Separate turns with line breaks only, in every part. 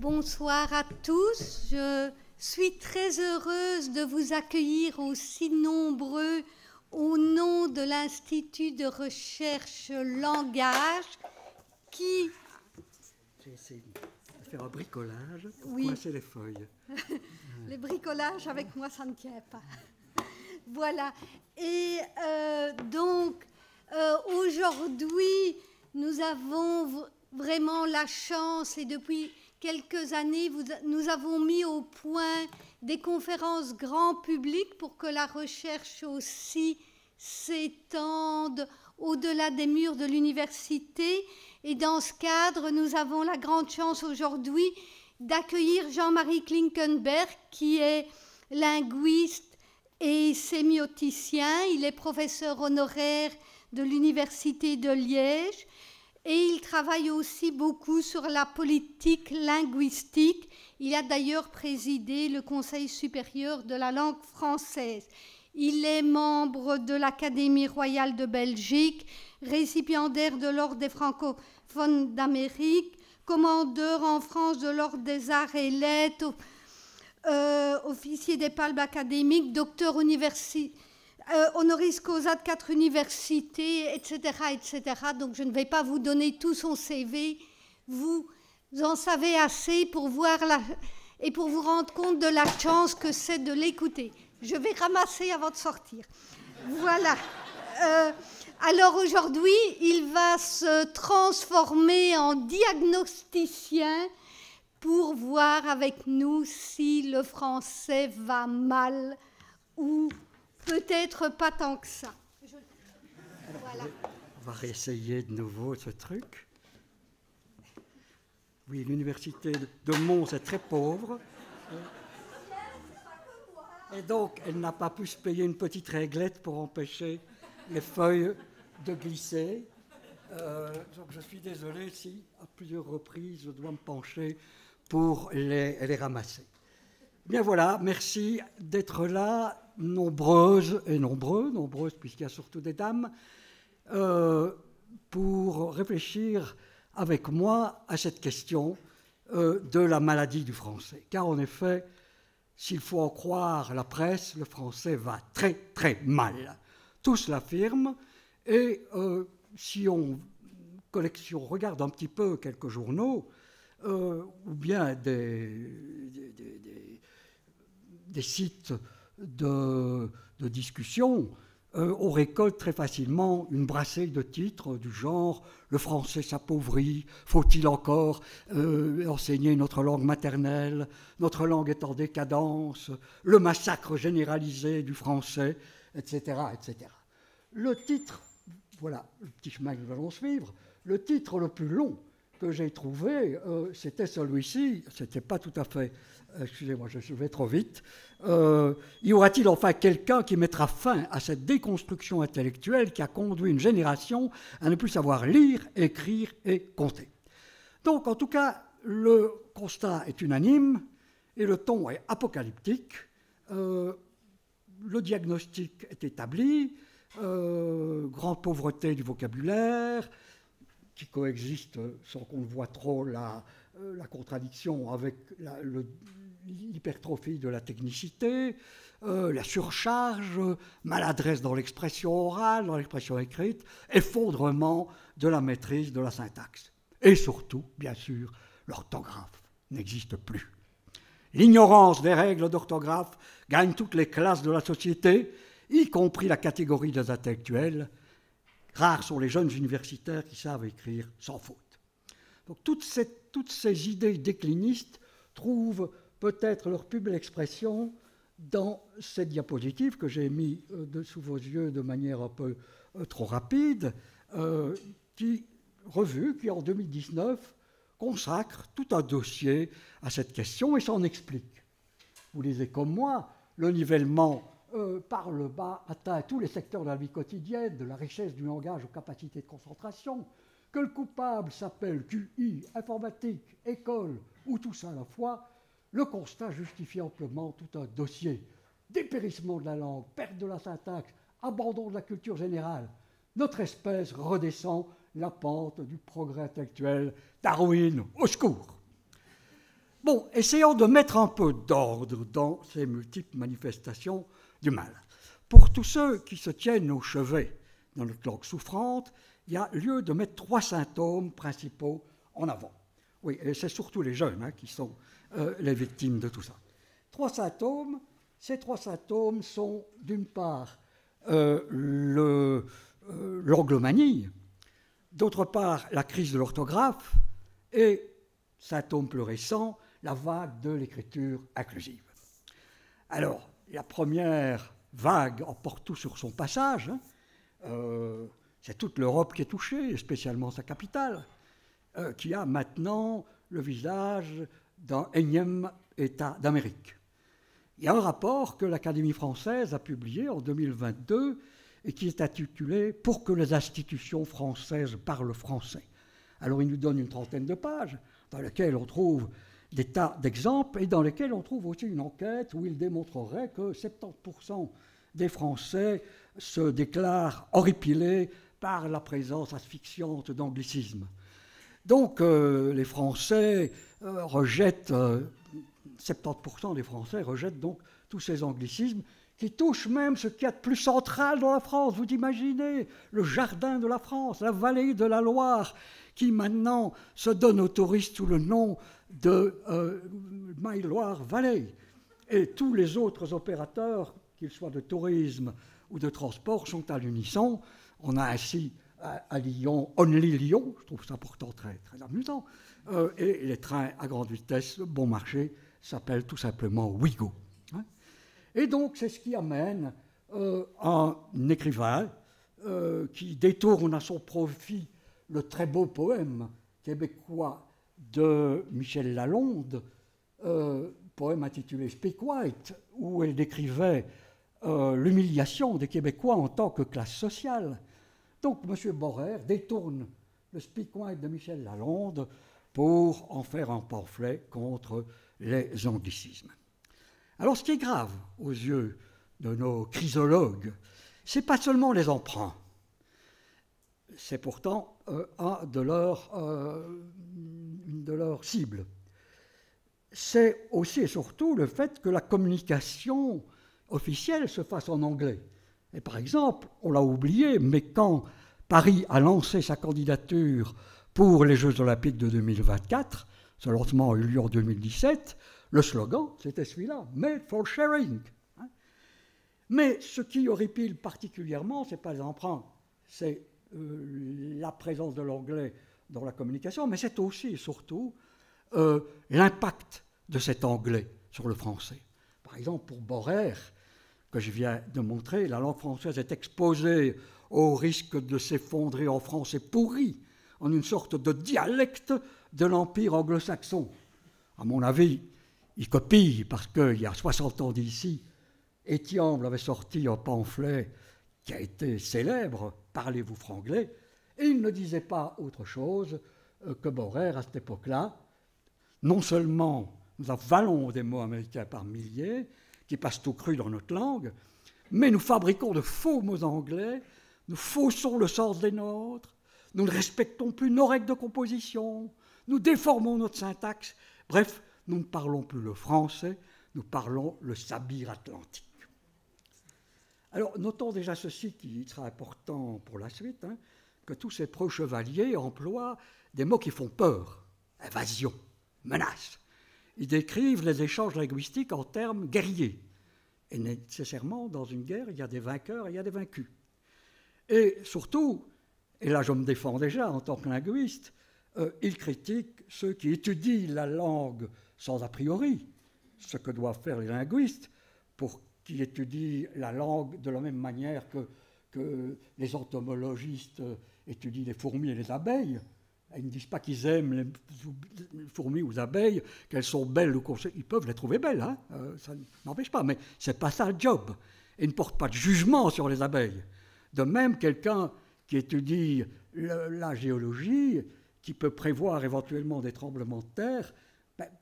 Bonsoir à tous. Je suis très heureuse de vous accueillir aussi nombreux au nom de l'Institut de recherche Langage qui...
J'ai essayé de faire un bricolage pour
Oui.
coincer les feuilles.
Les bricolages avec moi, ça ne tient pas. Voilà. Et donc, aujourd'hui, nous avons vraiment la chance, et depuis quelques années, nous avons mis au point des conférences grand public pour que la recherche aussi s'étende au-delà des murs de l'université. Et dans ce cadre, nous avons la grande chance aujourd'hui d'accueillir Jean-Marie Klinkenberg, qui est linguiste et sémioticien. Il est professeur honoraire de l'Université de Liège et il travaille aussi beaucoup sur la politique linguistique. Il a d'ailleurs présidé le Conseil supérieur de la langue française. Il est membre de l'Académie royale de Belgique, récipiendaire de l'Ordre des francophones d'Amérique, commandeur en France de l'Ordre des arts et lettres, officier des palmes académiques, docteur honoris causa de 4 universités, etc., etc. Donc je ne vais pas vous donner tout son CV. Vous en savez assez pour voir et pour vous rendre compte de la chance que c'est de l'écouter. Je vais ramasser avant de sortir. Voilà. Alors aujourd'hui, il va se transformer en diagnosticien pour voir avec nous si le français va mal ou peut-être pas tant que ça.
Voilà. On va réessayer de nouveau ce truc. Oui, l'université de Mons est très pauvre. Et donc, elle n'a pas pu se payer une petite réglette pour empêcher les feuilles de glisser. Donc je suis désolé si, à plusieurs reprises, je dois me pencher pour les ramasser. Bien voilà, merci d'être là, nombreuses et nombreuses puisqu'il y a surtout des dames, pour réfléchir avec moi à cette question de la maladie du français. Car en effet, s'il faut en croire la presse, le français va très très mal. Tous l'affirment, et si on regarde un petit peu quelques journaux, ou bien des sites de discussion, on récolte très facilement une brassée de titres du genre « Le français s'appauvrit, faut-il encore enseigner notre langue maternelle, notre langue est en décadence, le massacre généralisé du français », etc., etc. Le titre, voilà le petit chemin que nous allons suivre, le titre le plus long que j'ai trouvé, c'était celui-ci, c'était pas tout à fait, excusez-moi, je vais trop vite, y aura-t-il enfin quelqu'un qui mettra fin à cette déconstruction intellectuelle qui a conduit une génération à ne plus savoir lire, écrire et compter? Donc, en tout cas, le constat est unanime et le ton est apocalyptique. Le diagnostic est établi, grande pauvreté du vocabulaire, qui coexiste sans qu'on voit trop la contradiction avec l'hypertrophie de la technicité, la surcharge, maladresse dans l'expression orale, dans l'expression écrite, effondrement de la maîtrise de la syntaxe. Et surtout, bien sûr, l'orthographe n'existe plus. L'ignorance des règles d'orthographe gagne toutes les classes de la société, y compris la catégorie des intellectuels. Rares sont les jeunes universitaires qui savent écrire sans faute. Donc toutes ces idées déclinistes trouvent peut-être leur plus belle expression dans cette diapositive que j'ai mis sous vos yeux de manière un peu trop rapide, qui en 2019 consacre tout un dossier à cette question et s'en explique. Vous lisez comme moi, le nivellement par le bas atteint tous les secteurs de la vie quotidienne, de la richesse du langage aux capacités de concentration, que le coupable s'appelle QI, informatique, école ou tout ça à la fois, le constat justifie amplement tout un dossier. Dépérissement de la langue, perte de la syntaxe, abandon de la culture générale. Notre espèce redescend la pente du progrès intellectuel. Darwin, au secours! Bon, essayons de mettre un peu d'ordre dans ces multiples manifestations du mal. Pour tous ceux qui se tiennent au chevet dans notre langue souffrante, il y a lieu de mettre 3 symptômes principaux en avant. Oui, et c'est surtout les jeunes qui sont les victimes de tout ça. 3 symptômes. Ces 3 symptômes sont, d'une part, l'anglomanie, d'autre part, la crise de l'orthographe, et, symptôme plus récent, la vague de l'écriture inclusive. Alors, la première vague emporte tout sur son passage. C'est toute l'Europe qui est touchée, et spécialement sa capitale, qui a maintenant le visage d'un énième État d'Amérique. Il y a un rapport que l'Académie française a publié en 2022 et qui est intitulé « Pour que les institutions françaises parlent français ». Alors il nous donne une 30aine de pages dans lesquelles on trouve des tas d'exemples et dans lesquels on trouve aussi une enquête où il démontrerait que 70% des Français se déclarent horripilés par la présence asphyxiante d'anglicismes. Donc les Français rejettent, 70% des Français rejettent donc tous ces anglicismes qui touchent même ce qu'il y a de plus central dans la France. Vous imaginez le jardin de la France, la vallée de la Loire, qui maintenant se donne aux touristes sous le nom de Maille-Loire Valley. Et tous les autres opérateurs, qu'ils soient de tourisme ou de transport, sont à l'unisson. On a ainsi à Lyon, Only Lyon, je trouve ça pourtant très, très amusant, et les trains à grande vitesse, bon marché, s'appellent tout simplement Ouigo. Et donc c'est ce qui amène un écrivain qui détourne à son profit le très beau poème québécois de Michel Lalonde, poème intitulé Speak White, où elle décrivait l'humiliation des Québécois en tant que classe sociale. Donc M. Borer détourne le Speak White de Michel Lalonde pour en faire un pamphlet contre les anglicismes. Alors ce qui est grave aux yeux de nos chrysologues, ce n'est pas seulement les emprunts, c'est pourtant une de leurs cibles. C'est aussi et surtout le fait que la communication officielle se fasse en anglais. Et par exemple, on l'a oublié, mais quand Paris a lancé sa candidature pour les Jeux Olympiques de 2024, ce lancement a eu lieu en 2017, le slogan, c'était celui-là, « Made for Sharing ». Mais ce qui horripile particulièrement, ce n'est pas les emprunts, c'est la présence de l'anglais dans la communication, mais c'est aussi et surtout l'impact de cet anglais sur le français. Par exemple, pour Borer, que je viens de montrer, la langue française est exposée au risque de s'effondrer en français pourri, en une sorte de dialecte de l'Empire anglo-saxon. À mon avis, il copie, parce qu'il y a 60 ans d'ici, Etiamble avait sorti un pamphlet qui a été célèbre, « Parlez-vous franglais », et il ne disait pas autre chose que Borer, à cette époque-là. Non seulement nous avalons des mots américains par milliers, qui passent tout cru dans notre langue, mais nous fabriquons de faux mots anglais, nous faussons le sens des nôtres, nous ne respectons plus nos règles de composition, nous déformons notre syntaxe, bref, nous ne parlons plus le français, nous parlons le sabir atlantique. Alors, notons déjà ceci qui sera important pour la suite, que tous ces preux chevaliers emploient des mots qui font peur, invasion, menace. Ils décrivent les échanges linguistiques en termes guerriers. Et nécessairement, dans une guerre, il y a des vainqueurs et il y a des vaincus. Et surtout, et là je me défends déjà en tant que linguiste, ils critiquent ceux qui étudient la langue sans a priori, ce que doivent faire les linguistes, pour qu'ils étudient la langue de la même manière que les entomologistes étudient les fourmis et les abeilles. Ils ne disent pas qu'ils aiment les fourmis ou les abeilles, qu'elles sont belles ou ils peuvent les trouver belles, ça n'empêche pas, mais ce n'est pas ça le job. Ils ne portent pas de jugement sur les abeilles. De même, quelqu'un qui étudie la géologie, qui peut prévoir éventuellement des tremblements de terre,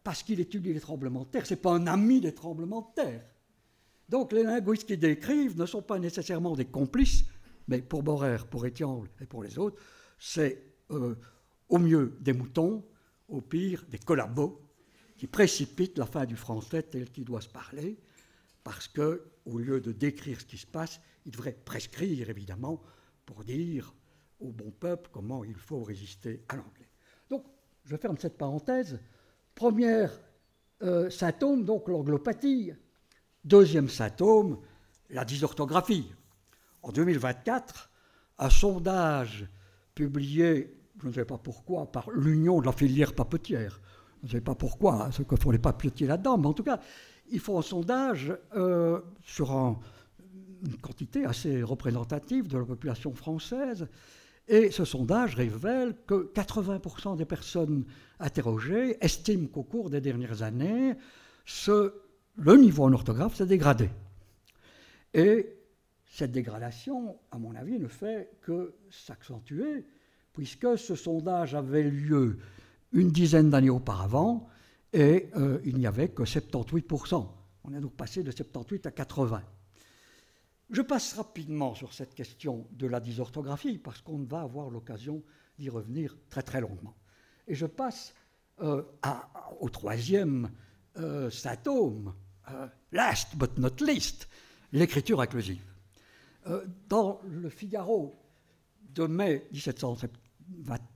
parce qu'il étudie les tremblements de terre, ce n'est pas un ami des tremblements de terre. Donc les linguistes qui décrivent ne sont pas nécessairement des complices, mais pour Borer, pour Etiamble et pour les autres, c'est au mieux des moutons, au pire des collabos, qui précipite la fin du français tel qu'il doit se parler, parce qu'au lieu de décrire ce qui se passe, il devrait prescrire, évidemment, pour dire au bon peuple comment il faut résister à l'anglais. Donc, je ferme cette parenthèse. Premier symptôme, donc l'anglopathie. Deuxième symptôme, la dysorthographie. En 2024, un sondage publié, je ne sais pas pourquoi, par l'Union de la filière papetière, je ne sais pas pourquoi, ce que font les papetiers là-dedans, mais en tout cas, ils font un sondage sur une quantité assez représentative de la population française, et ce sondage révèle que 80% des personnes interrogées estiment qu'au cours des dernières années, le niveau en orthographe s'est dégradé. Et cette dégradation, à mon avis, ne fait que s'accentuer, puisque ce sondage avait lieu une dizaine d'années auparavant, et il n'y avait que 78%. On est donc passé de 78 à 80. Je passe rapidement sur cette question de la dysorthographie, parce qu'on va avoir l'occasion d'y revenir très très longuement. Et je passe au troisième symptôme, last but not least, l'écriture inclusive. Dans le Figaro de mai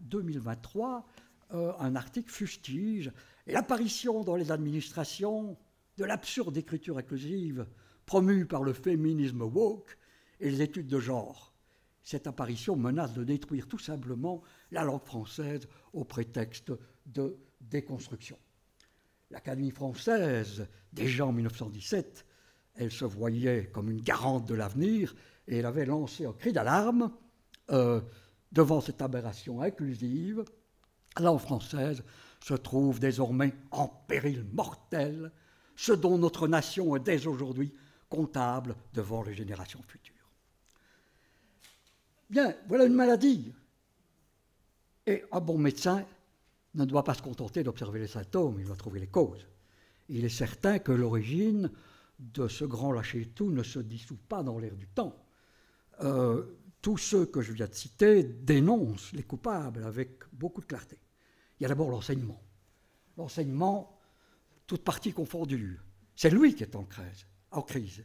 2023, un article fustige l'apparition dans les administrations de l'absurde écriture inclusive promue par le féminisme woke et les études de genre. Cette apparition menace de détruire tout simplement la langue française au prétexte de déconstruction. L'Académie française, déjà en 1917, elle se voyait comme une garante de l'avenir et elle avait lancé un cri d'alarme devant cette aberration inclusive. La langue française se trouve désormais en péril mortel, ce dont notre nation est dès aujourd'hui comptable devant les générations futures. Bien, voilà une maladie. Et un bon médecin ne doit pas se contenter d'observer les symptômes, il doit trouver les causes. Il est certain que l'origine de ce grand lâcher-tout ne se dissout pas dans l'air du temps. Tous ceux que je viens de citer dénoncent les coupables avec beaucoup de clarté. Il y a d'abord l'enseignement. L'enseignement, toute partie confondue. C'est lui qui est en crise.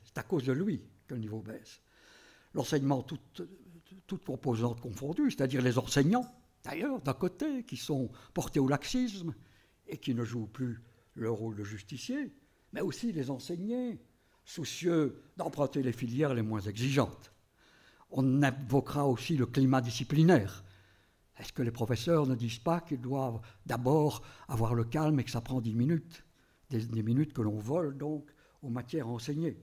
C'est à cause de lui que le niveau baisse. L'enseignement, toute composante confondue, c'est-à-dire les enseignants, d'ailleurs, d'un côté, qui sont portés au laxisme et qui ne jouent plus le rôle de justicier, mais aussi les enseignants, soucieux d'emprunter les filières les moins exigeantes. On invoquera aussi le climat disciplinaire. Est-ce que les professeurs ne disent pas qu'ils doivent d'abord avoir le calme et que ça prend 10 minutes, des minutes que l'on vole donc aux matières enseignées?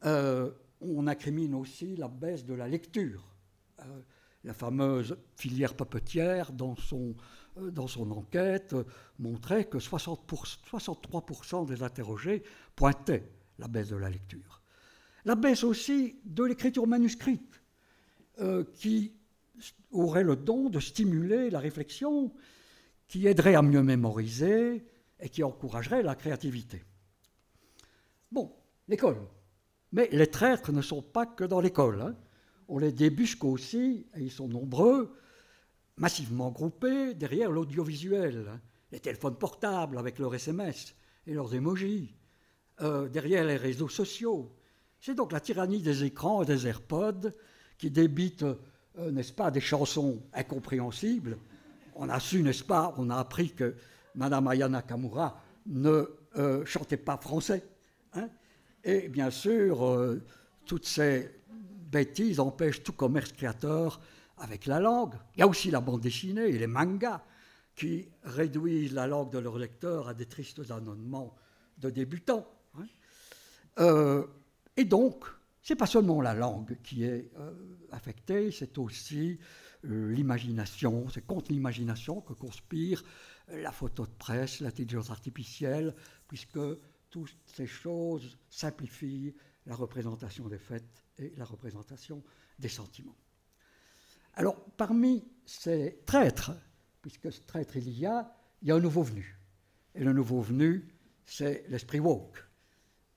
On incrimine aussi la baisse de la lecture. La fameuse filière papetière, dans son enquête, montrait que 63% des interrogés pointaient la baisse de la lecture. La baisse aussi de l'écriture manuscrite, qui aurait le don de stimuler la réflexion, qui aiderait à mieux mémoriser et qui encouragerait la créativité. Bon, l'école. Mais les traîtres ne sont pas que dans l'école, hein. On les débusque aussi, et ils sont nombreux, massivement groupés derrière l'audiovisuel, hein. Les téléphones portables avec leurs SMS et leurs emojis, derrière les réseaux sociaux. C'est donc la tyrannie des écrans et des AirPods qui débitent, n'est-ce pas, des chansons incompréhensibles. On a su, n'est-ce pas, on a appris que Mme Aya Nakamura ne chantait pas français, hein. Et bien sûr, toutes ces bêtises empêchent tout commerce créateur avec la langue. Il y a aussi la bande dessinée et les mangas qui réduisent la langue de leurs lecteurs à des tristes annonnements de débutants, hein. Et donc, ce n'est pas seulement la langue qui est affectée, c'est aussi l'imagination. C'est contre l'imagination que conspire la photo de presse, l'intelligence artificielle, puisque toutes ces choses simplifient la représentation des faits et la représentation des sentiments. Alors, parmi ces traîtres, puisque ce traître il y a un nouveau venu. Et le nouveau venu, c'est l'esprit woke.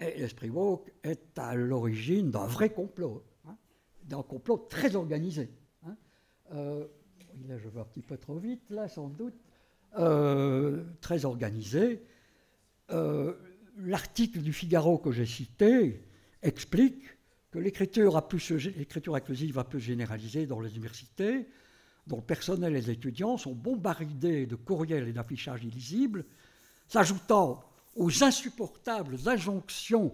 Et l'esprit woke est à l'origine d'un vrai complot, hein, d'un complot très organisé. Hein. Je vais un petit peu trop vite, là, sans doute. très organisée. L'article du Figaro que j'ai cité explique que l'écriture inclusive a pu se généraliser dans les universités, dont le personnel et les étudiants sont bombardés de courriels et d'affichages illisibles, s'ajoutant aux insupportables injonctions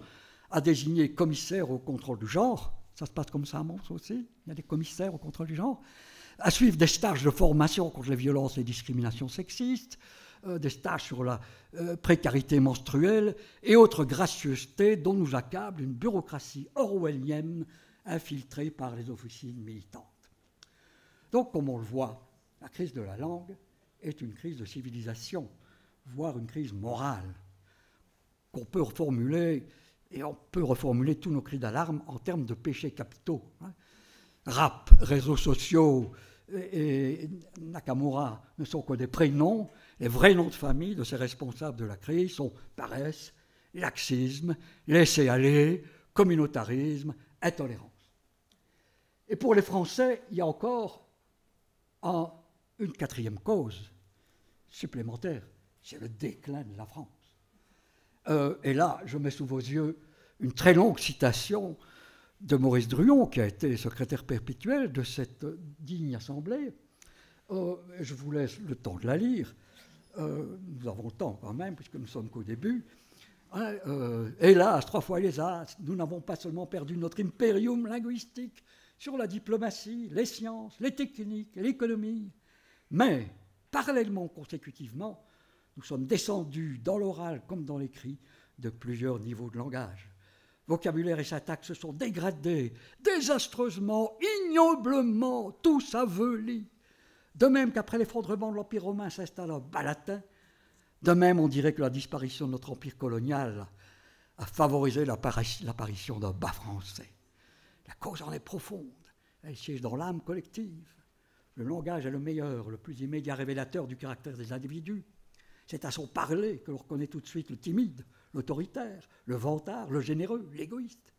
à désigner commissaires au contrôle du genre. Ça se passe comme ça à Mons aussi, il y a des commissaires au contrôle du genre, à suivre des stages de formation contre les violences et discriminations sexistes, des stages sur la précarité menstruelle et autres gracieusetés dont nous accable une bureaucratie orwellienne infiltrée par les officines militantes. Donc, comme on le voit, la crise de la langue est une crise de civilisation, voire une crise morale, qu'on peut reformuler, et on peut reformuler tous nos cris d'alarme en termes de péchés capitaux. Rap, réseaux sociaux et Nakamura ne sont que des prénoms. Les vrais noms de famille de ces responsables de la crise sont paresse, laxisme, laisser-aller, communautarisme, intolérance. Et pour les Français, il y a encore une quatrième cause supplémentaire, c'est le déclin de la France. Et là, je mets sous vos yeux une très longue citation de Maurice Druon, qui a été secrétaire perpétuel de cette digne assemblée. Je vous laisse le temps de la lire. Nous avons le temps quand même, puisque nous sommes qu'au début. Hélas, 3 fois les as, nous n'avons pas seulement perdu notre impérium linguistique sur la diplomatie, les sciences, les techniques, l'économie, mais parallèlement, consécutivement, nous sommes descendus dans l'oral comme dans l'écrit de plusieurs niveaux de langage. Vocabulaire et syntaxe se sont dégradés, désastreusement, ignoblement, tous avelis. De même qu'après l'effondrement de l'Empire romain s'installe un bas latin, de même on dirait que la disparition de notre empire colonial a favorisé l'apparition d'un bas français. La cause en est profonde, elle siège dans l'âme collective. Le langage est le meilleur, le plus immédiat révélateur du caractère des individus. C'est à son parler que l'on reconnaît tout de suite le timide, l'autoritaire, le vantard, le généreux, l'égoïste.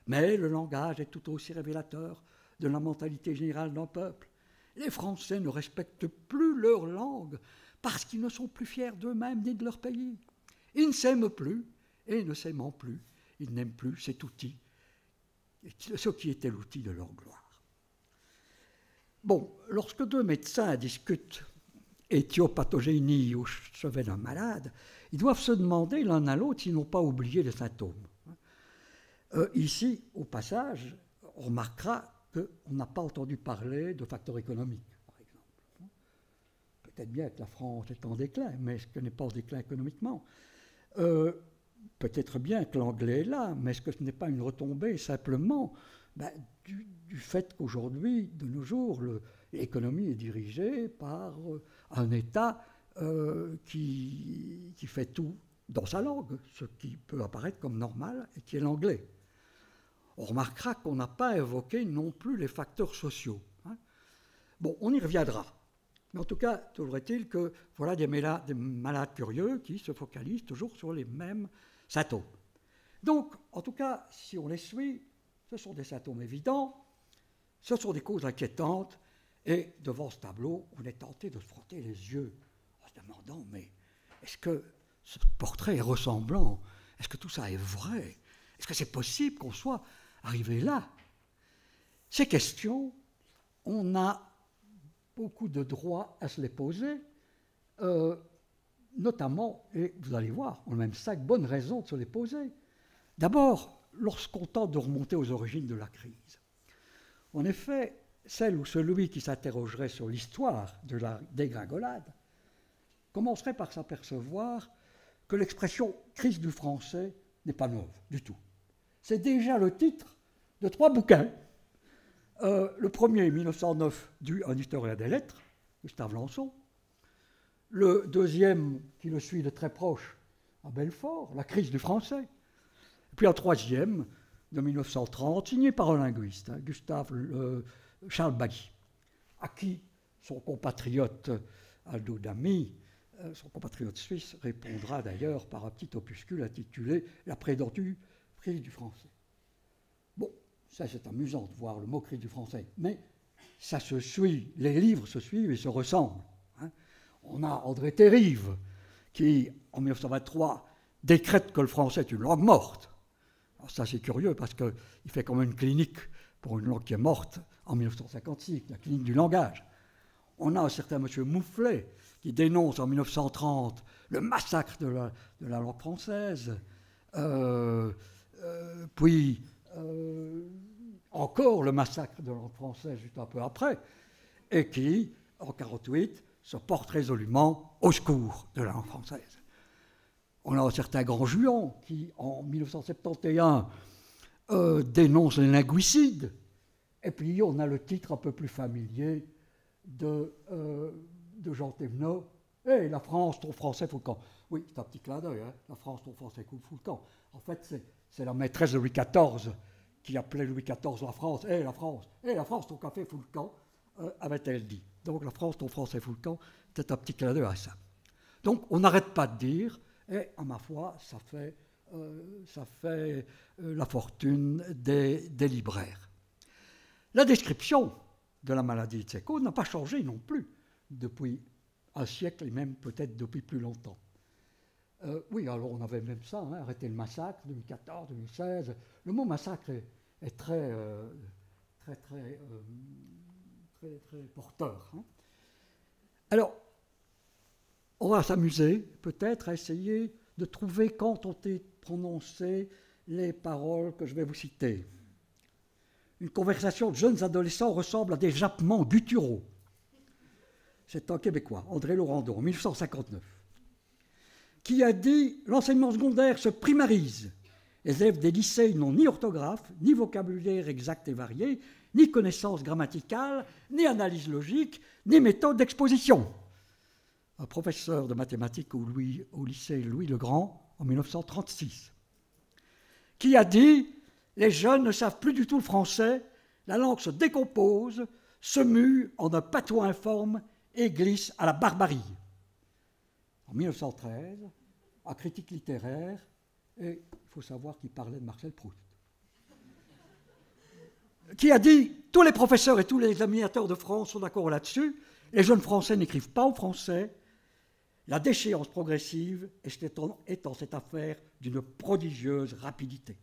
Mais le langage est tout aussi révélateur de la mentalité générale d'un peuple. Les Français ne respectent plus leur langue parce qu'ils ne sont plus fiers d'eux-mêmes ni de leur pays. Ils ne s'aiment plus et ne s'aimant plus, ils n'aiment plus cet outil, ce qui était l'outil de leur gloire. Bon, lorsque 2 médecins discutent éthiopathogénie au chevet d'un malade, ils doivent se demander l'un à l'autre s'ils n'ont pas oublié les symptômes. Ici, au passage, on remarquera qu'on n'a pas entendu parler de facteurs économiques, par exemple. Peut-être bien que la France est en déclin, mais est-ce qu'elle n'est pas en déclin économiquement ? Peut-être bien que l'anglais est là, mais est-ce que ce n'est pas une retombée simplement du fait qu'aujourd'hui, de nos jours, l'économie est dirigée par un État qui fait tout dans sa langue, ce qui peut apparaître comme normal et qui est l'anglais. On remarquera qu'on n'a pas évoqué non plus les facteurs sociaux. Bon, on y reviendra. Mais en tout cas, toujours est-il que voilà des malades curieux qui se focalisent toujours sur les mêmes symptômes. Donc, en tout cas, si on les suit, ce sont des symptômes évidents, ce sont des causes inquiétantes, et devant ce tableau, on est tenté de se frotter les yeux en se demandant, mais est-ce que ce portrait est ressemblant? Est-ce que tout ça est vrai? Est-ce que c'est possible qu'on soit arrivé là? Ces questions, on a beaucoup de droit à se les poser, notamment, et vous allez voir, on a même 5 bonnes raisons de se les poser. D'abord, lorsqu'on tente de remonter aux origines de la crise. En effet, celle ou celui qui s'interrogerait sur l'histoire de la dégringolade commencerait par s'apercevoir que l'expression « crise du français » n'est pas neuve du tout. C'est déjà le titre de 3 bouquins. Le premier, 1909, dû à un historien des lettres, Gustave Lançon. Le deuxième, qui le suit de très proche, à Belfort, La crise du français. Et puis un troisième, de 1930, signé par un linguiste, Charles Bailly, à qui son compatriote Aldo Dami, son compatriote suisse, répondra d'ailleurs par un petit opuscule intitulé « La prétendue crise du français ». Bon, ça c'est amusant de voir le mot crise du français, mais ça se suit, les livres se suivent et se ressemblent. On a André Terrive, qui, en 1923, décrète que le français est une langue morte. Alors ça, c'est curieux, parce qu'il fait quand même une clinique pour une langue qui est morte en 1956, la clinique du langage. On a un certain M. Moufflet, qui dénonce en 1930 le massacre de la langue française. Puis, encore le massacre de la langue française juste un peu après, et qui, en 1948, se porte résolument au secours de la langue française. On a un certain Grand-Juan qui, en 1971, dénonce les linguicides. Et puis, on a le titre un peu plus familier de Jean Thévenot. « Hey, la France, ton français fout le camp ». Oui, c'est un petit clin d'œil, hein. La France, ton français fout le camp. En fait, c'est la maîtresse de Louis XIV qui appelait Louis XIV la France. « Hey, la France, ton café fout le camp », avait-elle dit. Donc, la France, ton français fout le camp, c'est un petit clin d'œil à ça. Donc, on n'arrête pas de dire, et à ma foi, ça fait la fortune des libraires. La description de la maladie de Sécot n'a pas changé non plus depuis un siècle et même peut-être depuis plus longtemps. Oui, alors on avait même ça, hein, arrêter le massacre, 2014, 2016. Le mot massacre est très porteur. Hein. Alors, on va s'amuser peut-être à essayer de trouver quand ont été prononcées les paroles que je vais vous citer. Une conversation de jeunes adolescents ressemble à des jappements gutturaux. C'est un Québécois, André Laurando, en 1959, qui a dit « L'enseignement secondaire se primarise. Les élèves des lycées n'ont ni orthographe, ni vocabulaire exact et varié, ni connaissances grammaticales, ni analyse logique, ni méthode d'exposition. » Un professeur de mathématiques au lycée Louis-le-Grand, en 1936, qui a dit « Les jeunes ne savent plus du tout le français, la langue se décompose, se mue en un patois informe et glisse à la barbarie. » En 1913, un critique littéraire, et il faut savoir qu'il parlait de Marcel Proust, qui a dit « Tous les professeurs et tous les examinateurs de France sont d'accord là-dessus, les jeunes Français n'écrivent pas en français, la déchéance progressive étant cette affaire d'une prodigieuse rapidité. »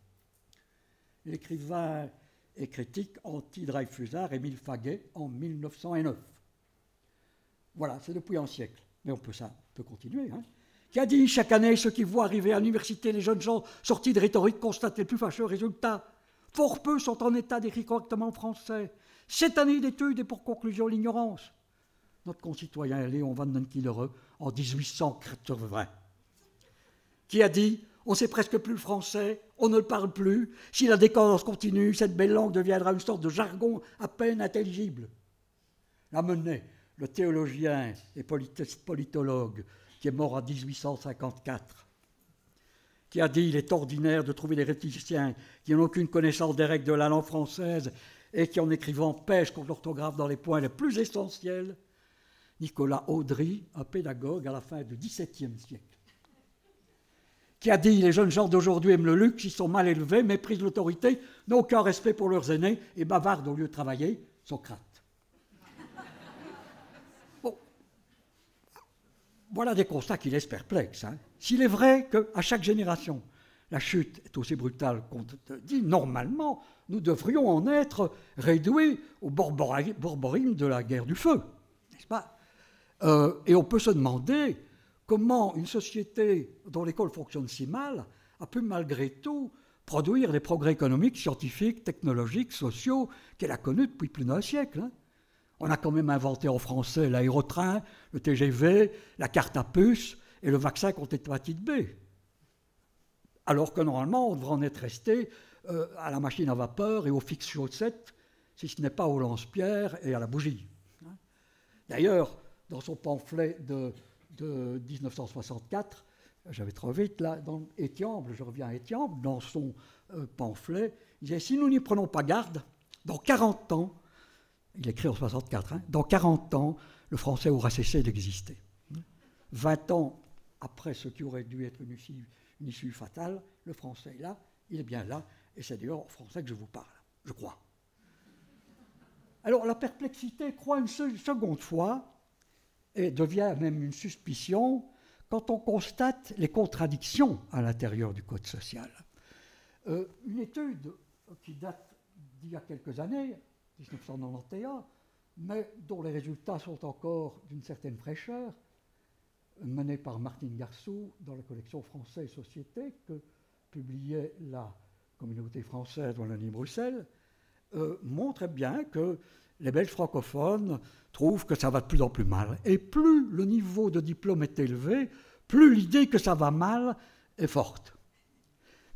L'écrivain et critique anti-Dreyfusard Émile Faguet en 1909. Voilà, c'est depuis un siècle, mais on peut continuer. Hein. Qui a dit « Chaque année, ceux qui voient arriver à l'université les jeunes gens sortis de rhétorique constatent les plus fâcheux résultats. Fort peu sont en état d'écrire correctement en français. 7 années d'études et pour conclusion l'ignorance. » Notre concitoyen Léon Van den Kielereux en 1880. Qui a dit « On ne sait presque plus le français, on ne le parle plus. Si la décadence continue, cette belle langue deviendra une sorte de jargon à peine intelligible. » Lamennais, le théologien et politologue, qui est mort en 1854, qui a dit « Il est ordinaire de trouver des rhétoriciens qui n'ont aucune connaissance des règles de la langue française et qui, en écrivant, pêchent contre l'orthographe dans les points les plus essentiels. » Nicolas Audry, un pédagogue à la fin du XVIIe siècle, qui a dit « Les jeunes gens d'aujourd'hui aiment le luxe, ils sont mal élevés, méprisent l'autorité, n'ont aucun respect pour leurs aînés et bavardent au lieu de travailler. Socrate. » Bon, voilà des constats qui laissent perplexes. Hein. S'il est vrai qu'à chaque génération, la chute est aussi brutale qu'on dit, normalement, nous devrions en être réduits au borborime de la guerre du feu, n'est-ce pas ? Et on peut se demander comment une société dont l'école fonctionne si mal a pu malgré tout produire les progrès économiques, scientifiques, technologiques, sociaux qu'elle a connus depuis plus d'un siècle. Hein. On a quand même inventé en français l'aérotrain, le TGV, la carte à puce et le vaccin contre l'hépatite B. Alors que normalement, on devrait en être resté à la machine à vapeur et aux fixes chaussettes, si ce n'est pas au lance-pierre et à la bougie. Hein. D'ailleurs, dans son pamphlet de 1964, j'avais trop vite là, dans Étiamble, je reviens à Étiamble, dans son pamphlet, il disait « Si nous n'y prenons pas garde, dans 40 ans, il écrit en 64, hein, dans 40 ans, le français aura cessé d'exister. 20 ans après ce qui aurait dû être une issue fatale, le français est là, il est bien là, et c'est d'ailleurs en français que je vous parle, je crois. » Alors la perplexité croît une seconde fois, et devient même une suspicion quand on constate les contradictions à l'intérieur du code social. Une étude qui date d'il y a quelques années, 1991, mais dont les résultats sont encore d'une certaine fraîcheur, menée par Martine Garçou dans la collection Français et Société que publiait la communauté française dans l'Année-Bruxelles, montre bien que les Belges francophones trouvent que ça va de plus en plus mal. Et plus le niveau de diplôme est élevé, plus l'idée que ça va mal est forte.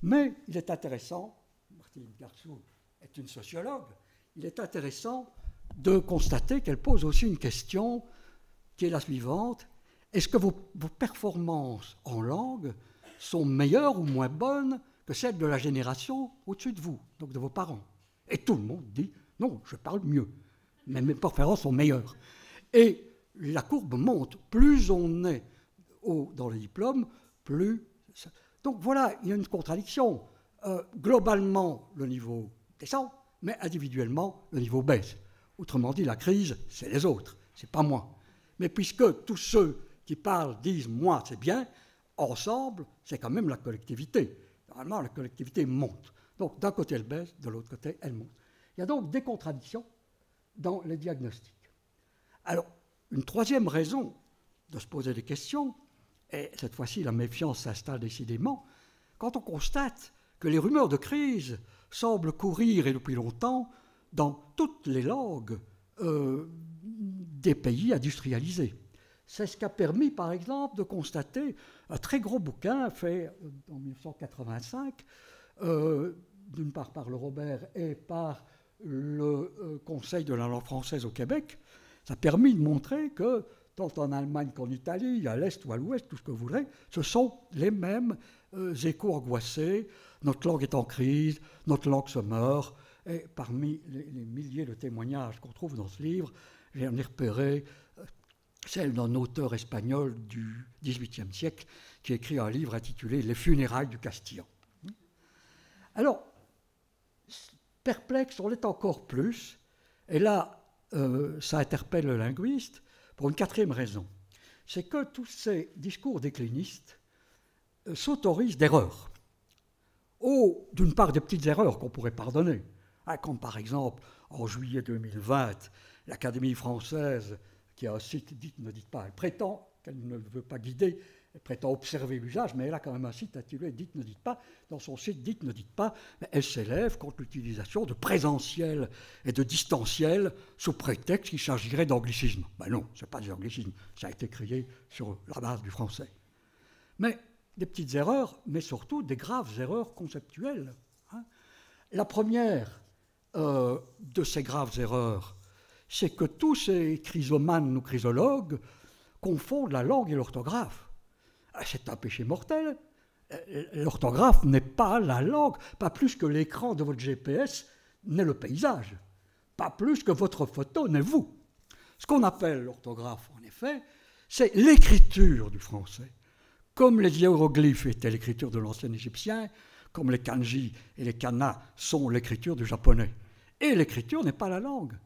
Mais il est intéressant, Martine Garçou est une sociologue, il est intéressant de constater qu'elle pose aussi une question qui est la suivante. Est-ce que vos performances en langue sont meilleures ou moins bonnes que celles de la génération au-dessus de vous, donc de vos parents? Et tout le monde dit, non, je parle mieux, mais mes performances sont meilleures. Et la courbe monte, plus on est haut dans le diplôme, plus... Donc voilà, il y a une contradiction. Globalement, le niveau descend, mais individuellement, le niveau baisse. Autrement dit, la crise, c'est les autres, c'est pas moi. Mais puisque tous ceux qui parlent disent « moi, c'est bien », ensemble, c'est quand même la collectivité. Normalement, la collectivité monte. Donc, d'un côté, elle baisse, de l'autre côté, elle monte. Il y a donc des contradictions dans les diagnostics. Alors, une troisième raison de se poser des questions, et cette fois-ci, la méfiance s'installe décidément, quand on constate que les rumeurs de crise semblent courir, et depuis longtemps, dans toutes les langues des pays industrialisés. C'est ce qu'a permis, par exemple, de constater un très gros bouquin fait en 1985, d'une part par le Robert et par le Conseil de la langue française au Québec. Ça a permis de montrer que, tant en Allemagne qu'en Italie, à l'Est ou à l'Ouest, tout ce que vous voudrez, ce sont les mêmes échos angoissés. Notre langue est en crise, notre langue se meurt. Et parmi les milliers de témoignages qu'on trouve dans ce livre, j'en ai repéré celle d'un auteur espagnol du XVIIIe siècle qui écrit un livre intitulé « Les funérailles du Castillan ». Alors, perplexe, on l'est encore plus, et là, ça interpelle le linguiste pour une quatrième raison. C'est que tous ces discours déclinistes s'autorisent d'erreurs. D'une part, des petites erreurs qu'on pourrait pardonner, comme par exemple, en juillet 2020, l'Académie française, qui a un site « Dites, ne dites pas », elle prétend qu'elle ne veut pas guider, elle prétend observer l'usage, mais elle a quand même un site intitulé « Dites, ne dites pas ». Dans son site « Dites, ne dites pas », elle s'élève contre l'utilisation de présentiel et de distanciel sous prétexte qu'il s'agirait d'anglicisme. Ben non, ce n'est pas des anglicismes, ça a été créé sur la base du français. Mais des petites erreurs, mais surtout des graves erreurs conceptuelles. La première de ces graves erreurs, c'est que tous ces chrysomanes ou chrysologues confondent la langue et l'orthographe. C'est un péché mortel. L'orthographe n'est pas la langue, pas plus que l'écran de votre GPS n'est le paysage, pas plus que votre photo n'est vous. Ce qu'on appelle l'orthographe, en effet, c'est l'écriture du français. Comme les hiéroglyphes étaient l'écriture de l'ancien égyptien, comme les kanji et les kana sont l'écriture du japonais. Et l'écriture n'est pas la langue.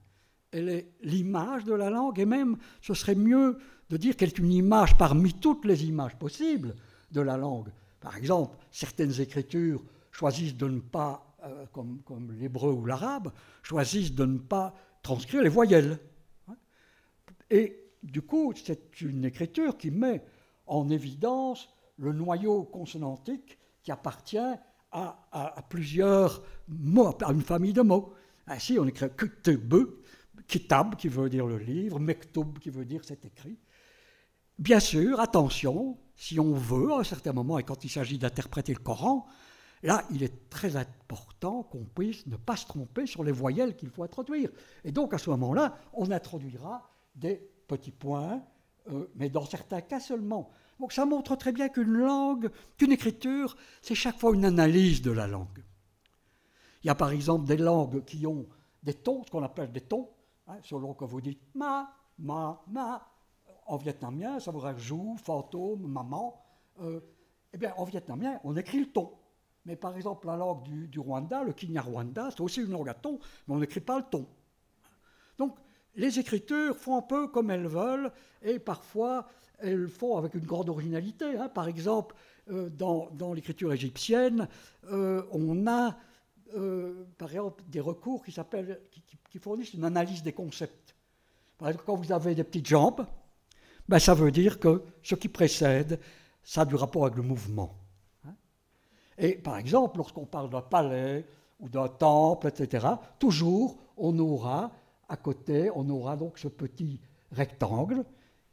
Elle est l'image de la langue, et même, ce serait mieux de dire qu'elle est une image parmi toutes les images possibles de la langue. Par exemple, certaines écritures choisissent de ne pas, comme l'hébreu ou l'arabe, choisissent de ne pas transcrire les voyelles. Et du coup, c'est une écriture qui met en évidence le noyau consonantique qui appartient à plusieurs mots, à une famille de mots. Ainsi, on écrit Ktb, Kitab, qui veut dire le livre, Mektoub, qui veut dire c'est écrit. Bien sûr, attention, si on veut, à un certain moment, et quand il s'agit d'interpréter le Coran, là, il est très important qu'on puisse ne pas se tromper sur les voyelles qu'il faut introduire. Et donc, à ce moment-là, on introduira des petits points, mais dans certains cas seulement. Donc, ça montre très bien qu'une langue, qu'une écriture, c'est chaque fois une analyse de la langue. Il y a par exemple des langues qui ont des tons, ce qu'on appelle des tons, selon que vous dites ma, ma. En vietnamien, ça voudrait jou, fantôme, maman. Eh bien, en vietnamien, on écrit le ton. Mais par exemple, la langue du Rwanda, le Kinyarwanda, c'est aussi une langue à ton, mais on n'écrit pas le ton. Donc, les écritures font un peu comme elles veulent, et parfois elles font avec une grande originalité. Hein. Par exemple, dans l'écriture égyptienne, on a par exemple des recours qui fournissent une analyse des concepts. Par exemple, quand vous avez des petites jambes, ben, ça veut dire que ce qui précède, ça a du rapport avec le mouvement. Hein. Et par exemple, lorsqu'on parle d'un palais ou d'un temple, etc., toujours on aura à côté, on aura donc ce petit rectangle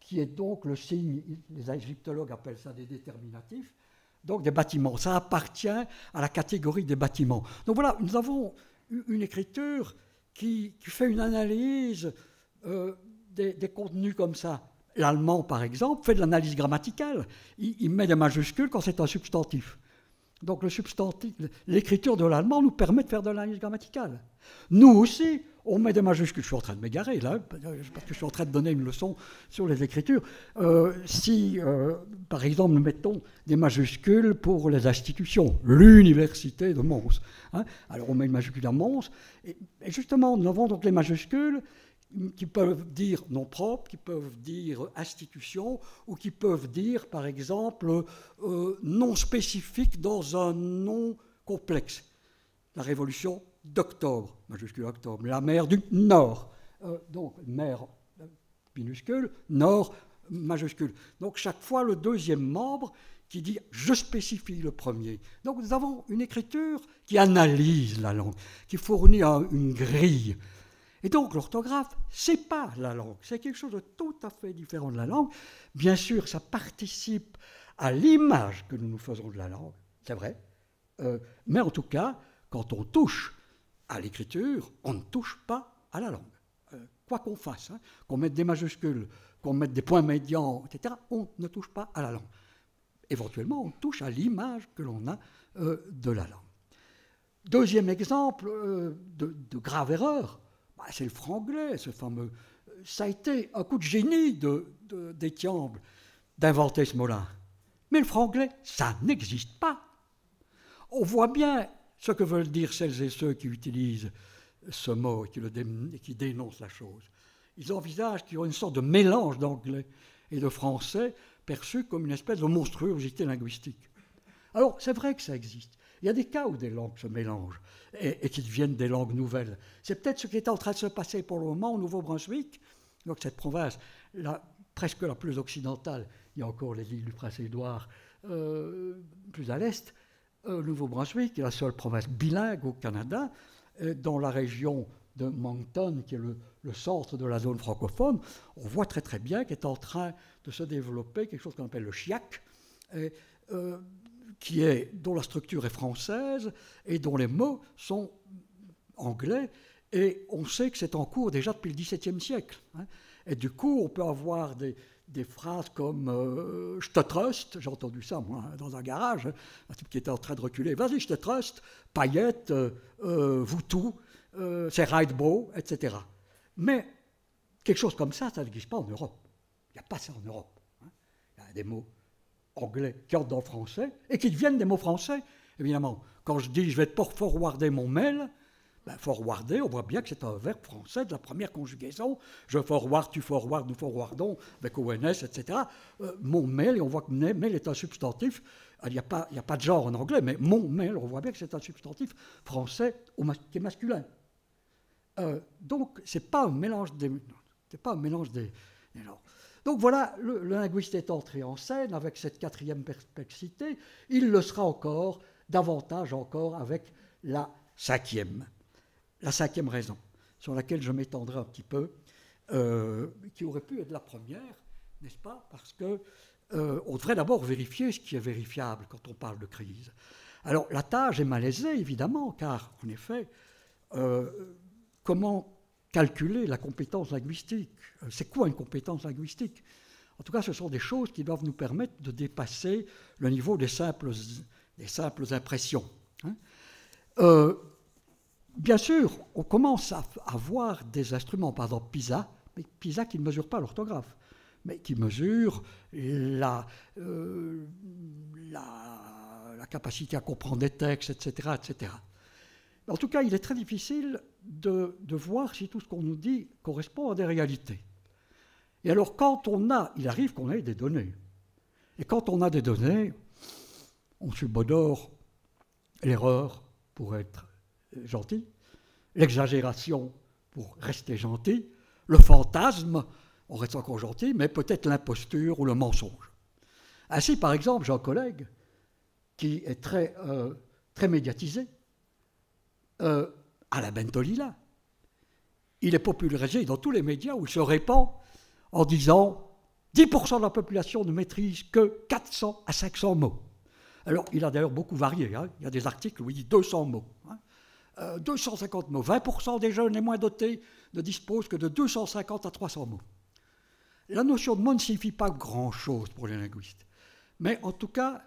qui est donc le signe, les égyptologues appellent ça des déterminatifs, donc des bâtiments. Ça appartient à la catégorie des bâtiments. Donc voilà, nous avons une écriture qui fait une analyse des contenus comme ça. L'allemand, par exemple, fait de l'analyse grammaticale. Il met des majuscules quand c'est un substantif. Donc l'écriture de l'allemand nous permet de faire de l'analyse grammaticale. Nous aussi, on met des majuscules. Je suis en train de m'égarer là, parce que je suis en train de donner une leçon sur les écritures. Par exemple, nous mettons des majuscules pour les institutions, l'université de Mons. Hein, alors on met une majuscule à Mons, et justement, nous avons donc les majuscules qui peuvent dire nom propre, qui peuvent dire institution, ou qui peuvent dire, par exemple, nom spécifique dans un nom complexe. La révolution d'octobre, majuscule octobre, la mer du Nord. Donc, mer minuscule, Nord majuscule. Donc, chaque fois, le deuxième membre qui dit « je spécifie le premier ». Donc, nous avons une écriture qui analyse la langue, qui fournit une grille. Et donc, l'orthographe, ce n'est pas la langue, c'est quelque chose de tout à fait différent de la langue. Bien sûr, ça participe à l'image que nous nous faisons de la langue, c'est vrai, mais en tout cas, quand on touche à l'écriture, on ne touche pas à la langue. Quoi qu'on fasse, hein, qu'on mette des majuscules, qu'on mette des points médians, etc., on ne touche pas à la langue. Éventuellement, on touche à l'image que l'on a de la langue. Deuxième exemple de grave erreur, c'est le franglais, ce fameux. Ça a été un coup de génie d'Étiamble d'inventer ce mot-là. Mais le franglais, ça n'existe pas. On voit bien ce que veulent dire celles et ceux qui utilisent ce mot et qui dénoncent la chose. Ils envisagent qu'il y a une sorte de mélange d'anglais et de français perçu comme une espèce de monstruosité linguistique. Alors, c'est vrai que ça existe. Il y a des cas où des langues se mélangent et qui deviennent des langues nouvelles. C'est peut-être ce qui est en train de se passer pour le moment au Nouveau-Brunswick, donc cette province presque la plus occidentale. Il y a encore les îles du Prince-Édouard plus à l'est. Nouveau-Brunswick est la seule province bilingue au Canada, dans la région de Moncton, qui est le centre de la zone francophone. On voit très très bien qu'est en train de se développer quelque chose qu'on appelle le chiac, dont la structure est française et dont les mots sont anglais. Et on sait que c'est en cours déjà depuis le XVIIe siècle. Hein. Et du coup, on peut avoir des phrases comme je te trust, j'ai entendu ça moi dans un garage, un type qui était en train de reculer, vas-y je te trust, paillettes, vous tout, c'est right beau, etc. Mais quelque chose comme ça n'existe pas en Europe. Il n'y a pas ça en Europe. Hein. Il y a des mots anglais qui entrent dans le français et qui deviennent des mots français. Évidemment, quand je dis je vais te forwarder mon mail, forwarder, on voit bien que c'est un verbe français de la première conjugaison. Je forward, tu forward, nous forwardons, avec ONS, etc. Mon mail, et on voit que mail est un substantif. Il n'y a pas de genre en anglais, mais mon mail, on voit bien que c'est un substantif français qui est masculin. Donc, ce n'est pas un mélange des genres. Donc voilà, le linguiste est entré en scène avec cette quatrième perplexité. Il le sera encore, davantage encore, avec la cinquième. La cinquième raison, sur laquelle je m'étendrai un petit peu, qui aurait pu être la première, n'est-ce pas? Parce qu'on devrait d'abord vérifier ce qui est vérifiable quand on parle de crise. Alors la tâche est malaisée, évidemment, car, en effet, comment calculer la compétence linguistique? C'est quoi une compétence linguistique? En tout cas, ce sont des choses qui doivent nous permettre de dépasser le niveau des simples impressions. Hein. Bien sûr, on commence à avoir des instruments, par exemple PISA, mais PISA qui ne mesure pas l'orthographe, mais qui mesure la capacité à comprendre des textes, etc., etc. En tout cas, il est très difficile de voir si tout ce qu'on nous dit correspond à des réalités. Et alors, il arrive qu'on ait des données. Et quand on a des données, on subodore l'erreur pour être gentil, l'exagération pour rester gentil, le fantasme, on reste encore gentil, mais peut-être l'imposture ou le mensonge. Ainsi, par exemple, j'ai un collègue qui est très médiatisé, Alain Bentolila. Il est popularisé dans tous les médias où il se répand en disant 10% de la population ne maîtrise que 400 à 500 mots. Alors, il a d'ailleurs beaucoup varié. Hein. Il y a des articles où il dit 200 mots. 250 mots. 20% des jeunes les moins dotés ne disposent que de 250 à 300 mots. La notion de mot ne signifie pas grand-chose pour les linguistes. Mais en tout cas,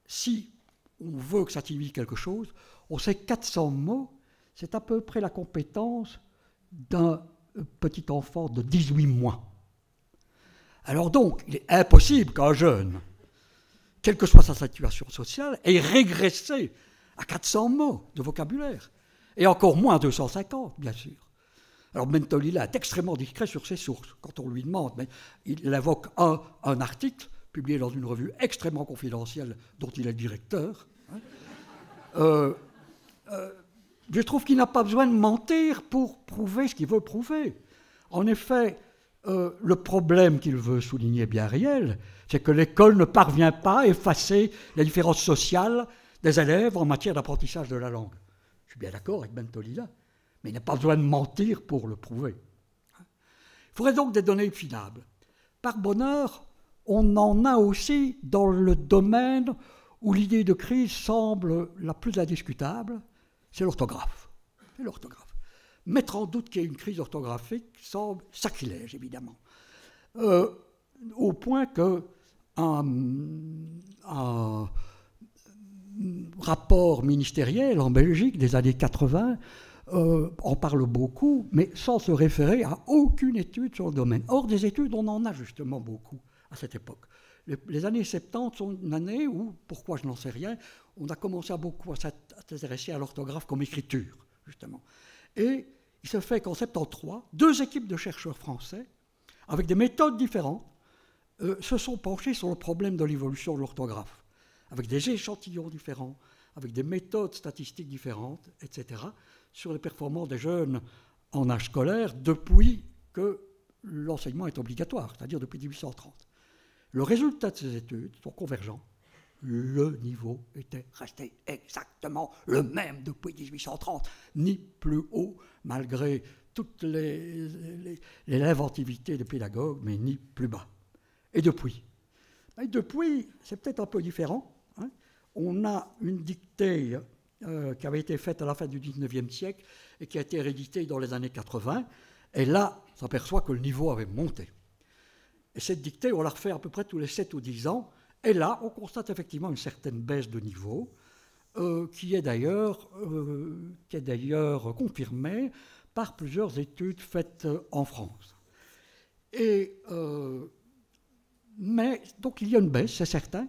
si on veut que ça signifie quelque chose, on sait que 400 mots, c'est à peu près la compétence d'un petit enfant de 18 mois. Alors donc, il est impossible qu'un jeune, quelle que soit sa situation sociale, ait régressé à 400 mots de vocabulaire, et encore moins à 250, bien sûr. Alors Bentolila est extrêmement discret sur ses sources. Quand on lui demande, mais il invoque un article publié dans une revue extrêmement confidentielle dont il est directeur. Je trouve qu'il n'a pas besoin de mentir pour prouver ce qu'il veut prouver. En effet, le problème qu'il veut souligner bien réel, c'est que l'école ne parvient pas à effacer les différences sociales des élèves en matière d'apprentissage de la langue. Je suis bien d'accord avec Bentolila, mais il n'a pas besoin de mentir pour le prouver. Il faudrait donc des données filables. Par bonheur, on en a aussi dans le domaine où l'idée de crise semble la plus indiscutable, c'est l'orthographe. C'est l'orthographe. Mettre en doute qu'il y ait une crise orthographique semble sacrilège, évidemment. Au point qu'un rapport ministériel en Belgique des années 80 en parle beaucoup, mais sans se référer à aucune étude sur le domaine. Or, des études, on en a justement beaucoup à cette époque. Les années 70 sont une année où, pourquoi je n'en sais rien, on a commencé à beaucoup à s'intéresser à l'orthographe comme écriture, justement. Et il se fait qu'en 73, 2 équipes de chercheurs français, avec des méthodes différentes, se sont penchés sur le problème de l'évolution de l'orthographe, avec des échantillons différents, avec des méthodes statistiques différentes, etc., sur les performances des jeunes en âge scolaire depuis que l'enseignement est obligatoire, c'est-à-dire depuis 1830. Le résultat de ces études sont convergents. Le niveau était resté exactement le même depuis 1830, ni plus haut, malgré toute l'inventivité des pédagogues, mais ni plus bas. Et depuis, c'est peut-être un peu différent. Hein. On a une dictée qui avait été faite à la fin du 19e siècle et qui a été rééditée dans les années 80. Et là, on s'aperçoit que le niveau avait monté. Et cette dictée, on la refait à peu près tous les 7 ou 10 ans. Et là, on constate effectivement une certaine baisse de niveau qui est d'ailleurs confirmée par plusieurs études faites en France. Mais donc il y a une baisse, c'est certain.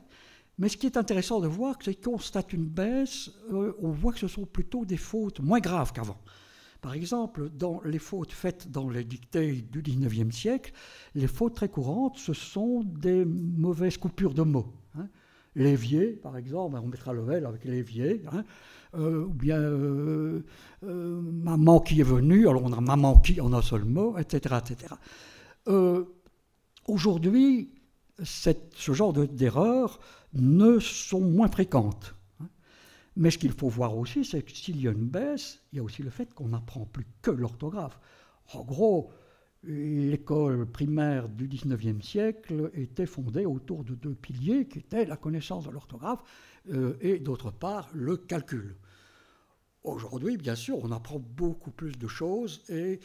Mais ce qui est intéressant de voir, c'est qu'on constate une baisse, on voit que ce sont plutôt des fautes moins graves qu'avant. Par exemple, dans les fautes faites dans les dictées du 19e siècle, les fautes très courantes, ce sont des mauvaises coupures de mots. Hein. L'évier, par exemple, on mettra le L avec l'évier, hein, ou bien maman qui est venue, alors on a maman qui en un seul mot, etc. etc. Aujourd'hui, ce genre d'erreurs ne sont moins fréquentes. Mais ce qu'il faut voir aussi, c'est que s'il y a une baisse, il y a aussi le fait qu'on n'apprend plus que l'orthographe. En gros, l'école primaire du 19e siècle était fondée autour de 2 piliers qui étaient la connaissance de l'orthographe et d'autre part le calcul. Aujourd'hui, bien sûr, on apprend beaucoup plus de choses et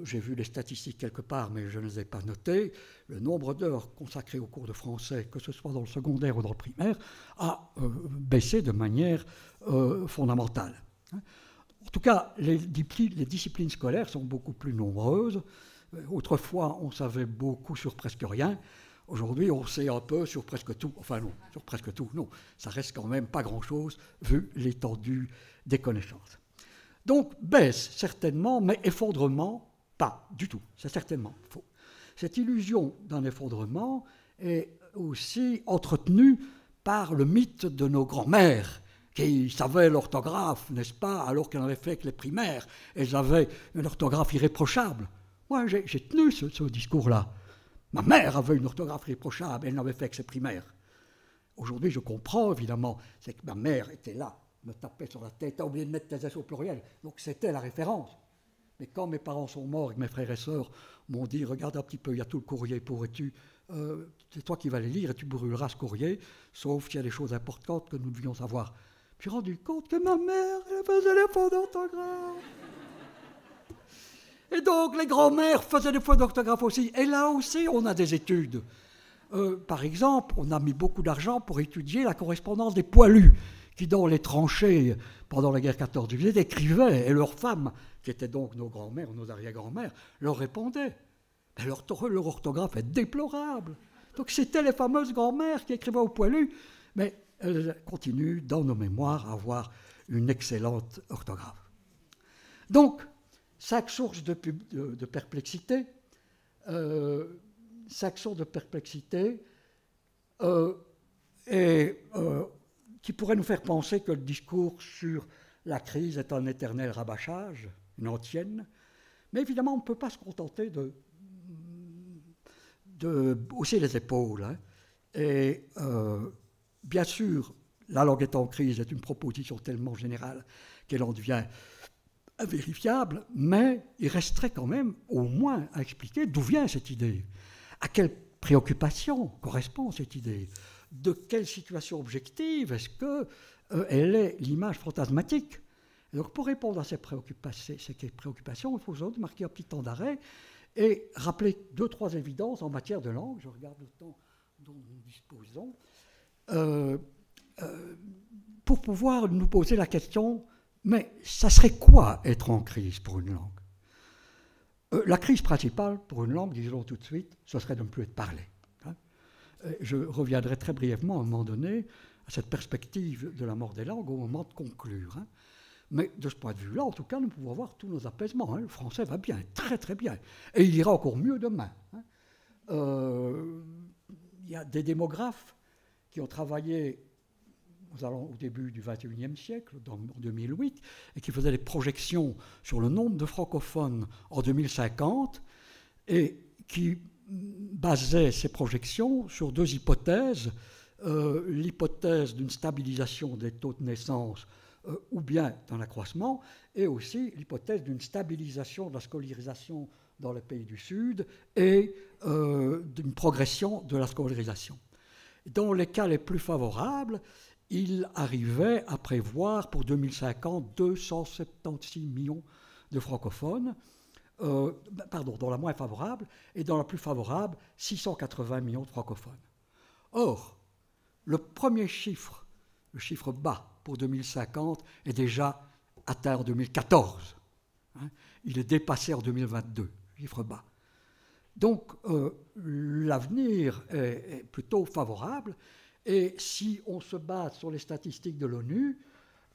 j'ai vu les statistiques quelque part, mais je ne les ai pas notées. Le nombre d'heures consacrées au cours de français, que ce soit dans le secondaire ou dans le primaire, a baissé de manière fondamentale. En tout cas, les disciplines scolaires sont beaucoup plus nombreuses. Autrefois, on savait beaucoup sur presque rien. Aujourd'hui, on sait un peu sur presque tout. Enfin non, sur presque tout, non. Ça reste quand même pas grand-chose vu l'étendue des connaissances. Donc, baisse, certainement, mais effondrement, pas du tout. C'est certainement faux. Cette illusion d'un effondrement est aussi entretenue par le mythe de nos grands-mères, qui savaient l'orthographe, n'est-ce pas, alors qu'elles n'avaient fait que les primaires. Elles avaient une orthographe irréprochable. Moi, j'ai tenu ce discours-là. Ma mère avait une orthographe irréprochable, elle n'avait fait que ses primaires. Aujourd'hui, je comprends, évidemment, c'est que ma mère était là, me tapait sur la tête, a oublié de mettre tes S au pluriel. Donc c'était la référence. Mais quand mes parents sont morts et que mes frères et sœurs m'ont dit « Regarde un petit peu, il y a tout le courrier, pourrais-tu c'est toi qui vas les lire et tu brûleras ce courrier, sauf s'il y a des choses importantes que nous devions savoir. » J'ai rendu compte que ma mère, elle faisait des fautes d'orthographe. Et donc, les grands-mères faisaient des fautes d'orthographe aussi. Et là aussi, on a des études. Par exemple, on a mis beaucoup d'argent pour étudier la correspondance des poilus, qui, dans les tranchées, pendant la guerre 14 juillet, écrivaient, et leurs femmes, qui étaient donc nos grands-mères, nos arrière-grands-mères, leur répondaient. Mais leur orthographe est déplorable. Donc, c'était les fameuses grands-mères qui écrivaient aux poilus, mais elles continuent, dans nos mémoires, à avoir une excellente orthographe. Donc, 5 sources de perplexité. 5 sources de perplexité qui pourraient nous faire penser que le discours sur la crise est un éternel rabâchage, une antienne. Mais évidemment, on ne peut pas se contenter de hausser les épaules. Hein. Et bien sûr, la langue est en crise est une proposition tellement générale qu'elle en devient invérifiable, mais il resterait quand même au moins à expliquer d'où vient cette idée, à quelle préoccupation correspond cette idée, de quelle situation objective est-ce qu'elle est l'image fantasmatique. Et donc pour répondre à ces préoccupations, il faut sans doute marquer un petit temps d'arrêt et rappeler 2-3 évidences en matière de langue. Je regarde le temps dont nous disposons, pour pouvoir nous poser la question, mais ça serait quoi être en crise pour une langue ? La crise principale pour une langue, disons tout de suite, ce serait de ne plus être parlé. Hein. Je reviendrai très brièvement à un moment donné à cette perspective de la mort des langues au moment de conclure. Hein. Mais de ce point de vue-là, en tout cas, nous pouvons avoir tous nos apaisements. Hein. Le français va bien, très très bien. Et il ira encore mieux demain. Hein. Il y a des démographes qui ont travaillé au début du XXIe siècle, en 2008, et qui faisaient des projections sur le nombre de francophones en 2050, et qui basaient ces projections sur 2 hypothèses. L'hypothèse d'une stabilisation des taux de naissance ou bien d'un accroissement, et aussi l'hypothèse d'une stabilisation de la scolarisation dans les pays du Sud et d'une progression de la scolarisation. Dans les cas les plus favorables, il arrivait à prévoir pour 2050 276 millions de francophones, dans la moins favorable, et dans la plus favorable, 680 millions de francophones. Or, le premier chiffre, le chiffre bas pour 2050, est déjà atteint en 2014. Hein, il est dépassé en 2022, chiffre bas. Donc, l'avenir est plutôt favorable. Et si on se base sur les statistiques de l'ONU,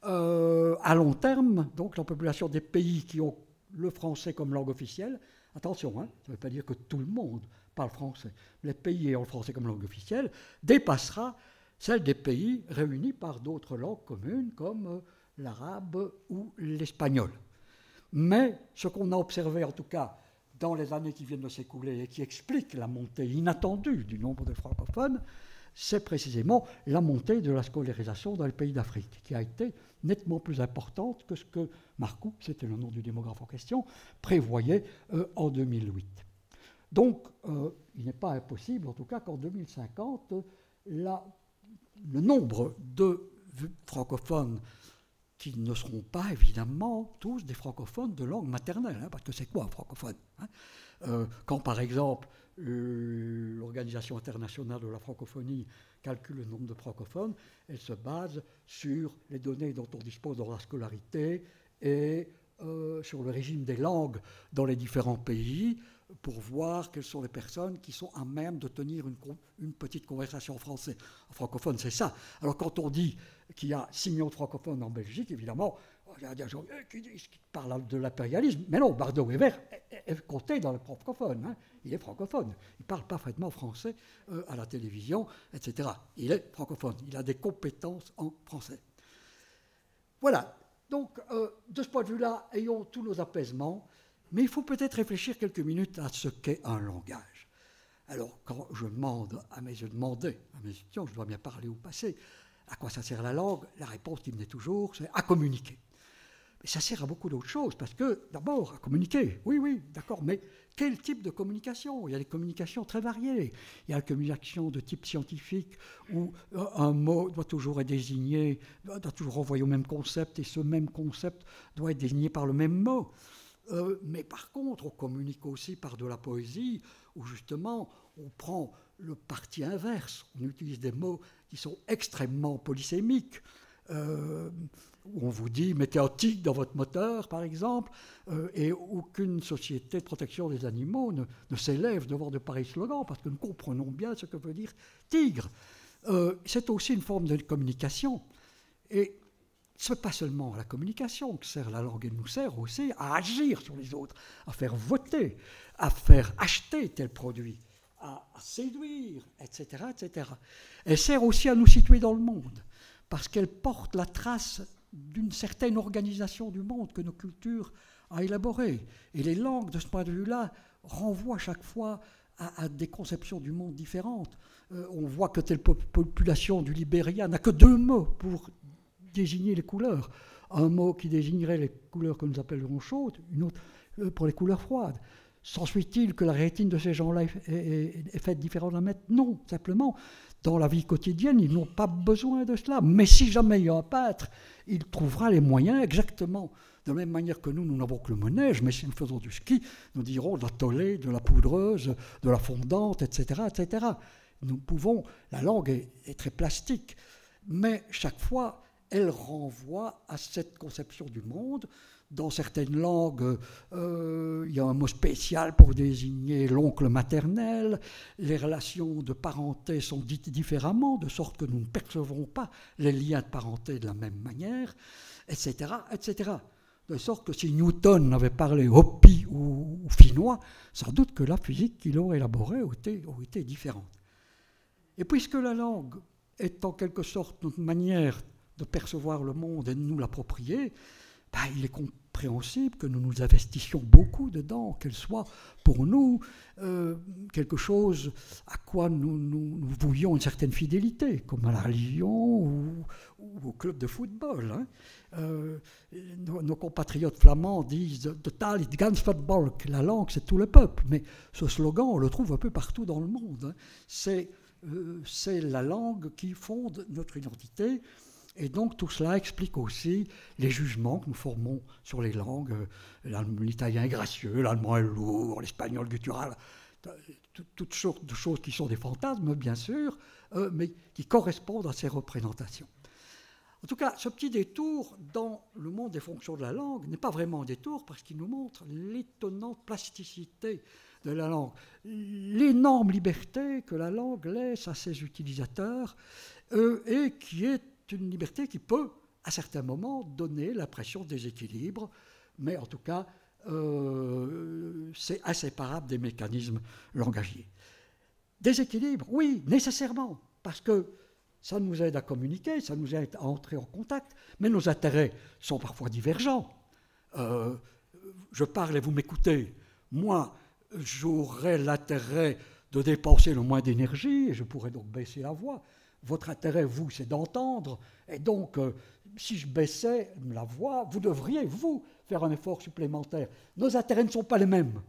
à long terme, donc la population des pays qui ont le français comme langue officielle, attention, hein, ça ne veut pas dire que tout le monde parle français, les pays ayant le français comme langue officielle, dépassera celle des pays réunis par d'autres langues communes comme l'arabe ou l'espagnol. Mais ce qu'on a observé en tout cas dans les années qui viennent de s'écouler et qui explique la montée inattendue du nombre de francophones, c'est précisément la montée de la scolarisation dans les pays d'Afrique, qui a été nettement plus importante que ce que Marcoux, c'était le nom du démographe en question, prévoyait en 2008. Donc, il n'est pas impossible, en tout cas, qu'en 2050, le nombre de francophones qui ne seront pas, évidemment, tous des francophones de langue maternelle, hein, parce que c'est quoi un francophone, hein, quand, par exemple, l'Organisation internationale de la francophonie calcule le nombre de francophones, elle se base sur les données dont on dispose dans la scolarité et sur le régime des langues dans les différents pays pour voir quelles sont les personnes qui sont à même de tenir une petite conversation en français. En francophone, c'est ça. Alors quand on dit qu'il y a 6 millions de francophones en Belgique, évidemment, il y a des gens qui parlent de l'impérialisme. Mais non, Bardot-Weber est compté dans le francophone. Hein. Il est francophone. Il parle parfaitement français à la télévision, etc. Il est francophone. Il a des compétences en français. Voilà. Donc, de ce point de vue-là, ayons tous nos apaisements. Mais il faut peut-être réfléchir quelques minutes à ce qu'est un langage. Alors, quand je demandais à mes étudiants, je dois bien parler au passé, à quoi ça sert la langue, la réponse qui venait toujours, c'est à communiquer. Mais ça sert à beaucoup d'autres choses, parce que, d'abord, à communiquer, oui, d'accord, mais quel type de communication ? Il y a des communications très variées. Il y a la communication de type scientifique, où un mot doit toujours être désigné, doit toujours renvoyer au même concept, et ce même concept doit être désigné par le même mot. Mais par contre, on communique aussi par de la poésie, où justement, on prend le parti inverse. On utilise des mots qui sont extrêmement polysémiques. Où on vous dit, mettez un tigre dans votre moteur, par exemple, et aucune société de protection des animaux ne s'élève devant de pareils slogans, parce que nous comprenons bien ce que veut dire tigre. C'est aussi une forme de communication. Et ce n'est pas seulement à la communication que sert la langue, elle nous sert aussi à agir sur les autres, à faire voter, à faire acheter tel produit, à séduire, etc., etc. Elle sert aussi à nous situer dans le monde, parce qu'elle porte la trace d'une certaine organisation du monde que nos cultures ont élaborée. Et les langues, de ce point de vue-là, renvoient chaque fois à des conceptions du monde différentes. On voit que telle population du Libéria n'a que 2 mots pour désigner les couleurs. Un mot qui désignerait les couleurs que nous appellerons chaudes, une autre pour les couleurs froides. S'ensuit-il que la rétine de ces gens-là est faite différemment de la nôtre ? Non, simplement, dans la vie quotidienne, ils n'ont pas besoin de cela. Mais si jamais il y a un peintre, il trouvera les moyens exactement de la même manière que nous n'avons que le manège, mais si nous faisons du ski, nous dirons de la tolée, de la poudreuse, de la fondante, etc., etc. Nous pouvons, la langue est très plastique, mais chaque fois, elle renvoie à cette conception du monde. Dans certaines langues, il y a un mot spécial pour désigner l'oncle maternel. Les relations de parenté sont dites différemment, de sorte que nous ne percevrons pas les liens de parenté de la même manière, etc., etc. De sorte que si Newton avait parlé Hopi ou finnois, sans doute que la physique qu'il aurait élaborée aurait été différente. Et puisque la langue est en quelque sorte notre manière de percevoir le monde et de nous l'approprier, il est compréhensible que nous nous investissions beaucoup dedans, qu'elle soit pour nous quelque chose à quoi nous voulions une certaine fidélité, comme à la religion ou au club de football. Hein. Nos compatriotes flamands disent « De taal is gans het volk », la langue c'est tout le peuple, mais ce slogan on le trouve un peu partout dans le monde. Hein. C'est la langue qui fonde notre identité. Et donc tout cela explique aussi les jugements que nous formons sur les langues. L'italien est gracieux, l'allemand est lourd, l'espagnol guttural, toutes sortes de choses qui sont des fantasmes, bien sûr, mais qui correspondent à ces représentations. En tout cas, ce petit détour dans le monde des fonctions de la langue n'est pas vraiment un détour parce qu'il nous montre l'étonnante plasticité de la langue, l'énorme liberté que la langue laisse à ses utilisateurs et qui est une liberté qui peut, à certains moments, donner l'impression de déséquilibre, mais en tout cas, c'est inséparable des mécanismes langagiers. Déséquilibre, oui, nécessairement, parce que ça nous aide à communiquer, ça nous aide à entrer en contact, mais nos intérêts sont parfois divergents. Je parle et vous m'écoutez. Moi, j'aurais l'intérêt de dépenser le moins d'énergie, et je pourrais donc baisser la voix. Votre intérêt, vous, c'est d'entendre. Et donc, si je baissais la voix, vous devriez, vous, faire un effort supplémentaire. Nos intérêts ne sont pas les mêmes.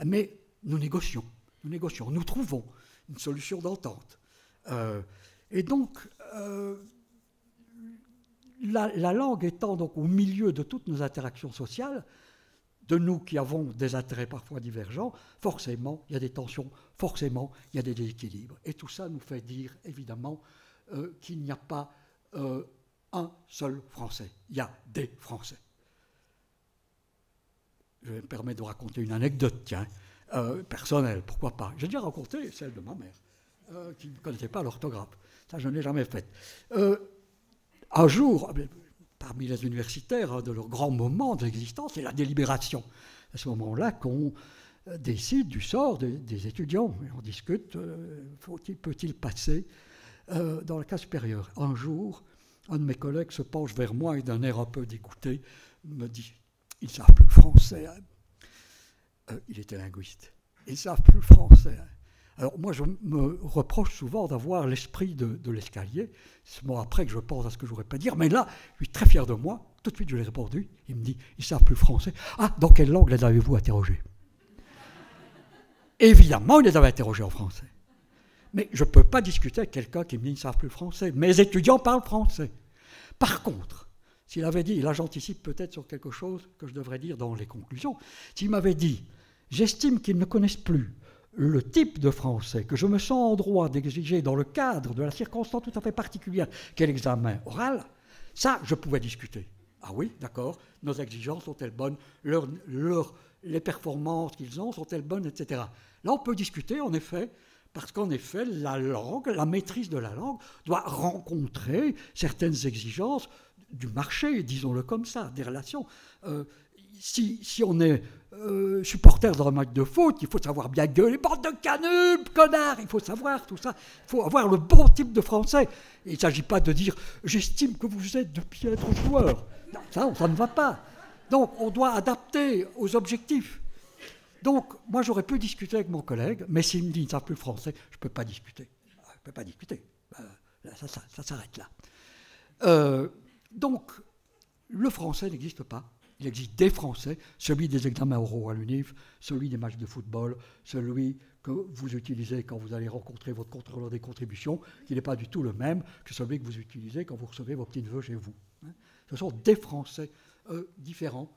Mais nous négocions, nous trouvons une solution d'entente. Et donc, la langue étant donc au milieu de toutes nos interactions sociales, de nous qui avons des intérêts parfois divergents, forcément, il y a des tensions, forcément, il y a des déséquilibres. Et tout ça nous fait dire, évidemment, qu'il n'y a pas un seul Français. Il y a des Français. Je me permets de raconter une anecdote, tiens, personnelle, pourquoi pas. J'ai déjà raconté celle de ma mère, qui ne connaissait pas l'orthographe. Ça, je ne l'ai jamais faite. Un jour, parmi les universitaires, un de leurs grands moments d'existence, c'est la délibération. À ce moment-là qu'on décide du sort des étudiants. Et on discute, peut-il passer dans la classe supérieure. Un jour, un de mes collègues se penche vers moi et d'un air un peu dégoûté me dit « Ils ne savent plus le français. Hein. » Il était linguiste. « Ils ne savent plus le français. Hein. » Alors moi, je me reproche souvent d'avoir l'esprit de l'escalier. C'est seulement après que je pense à ce que je n'aurais pas dire. Mais là, je suis très fier de moi. Tout de suite, je l'ai répondu. Il me dit « Ils ne savent plus le français. »« Ah, dans quelle langue les avez-vous interrogés ?» Évidemment, il les avait interrogés en français. Mais je ne peux pas discuter avec quelqu'un qui me dit qu'ils ne savent plus le français. Mes étudiants parlent français. Par contre, s'il avait dit, et là j'anticipe peut-être sur quelque chose que je devrais dire dans les conclusions, s'il m'avait dit « J'estime qu'ils ne connaissent plus le type de français que je me sens en droit d'exiger dans le cadre de la circonstance tout à fait particulière qu'est l'examen oral », ça, je pouvais discuter. Ah oui, d'accord, nos exigences sont-elles bonnes, les performances qu'ils ont sont-elles bonnes, etc. Là, on peut discuter, en effet, parce qu'en effet, la langue, la maîtrise de la langue doit rencontrer certaines exigences du marché, disons-le comme ça, des relations. Si on est supporter d'un match de foot, il faut savoir bien gueuler, bande de canubes, connards, il faut savoir tout ça, il faut avoir le bon type de français. Il ne s'agit pas de dire « j'estime que vous êtes de piètres joueurs ». Non, ça ne va pas. Donc, on doit adapter aux objectifs. Donc, moi, j'aurais pu discuter avec mon collègue, mais s'il me dit qu'il ne savent plus le français, je ne peux pas discuter. Je ne peux pas discuter. Ça s'arrête là. Donc, le français n'existe pas. Il existe des français, celui des examens oraux à l'UNIF, celui des matchs de football, celui que vous utilisez quand vous allez rencontrer votre contrôleur des contributions, qui n'est pas du tout le même que celui que vous utilisez quand vous recevez vos petits-neveux chez vous. Ce sont des français différents.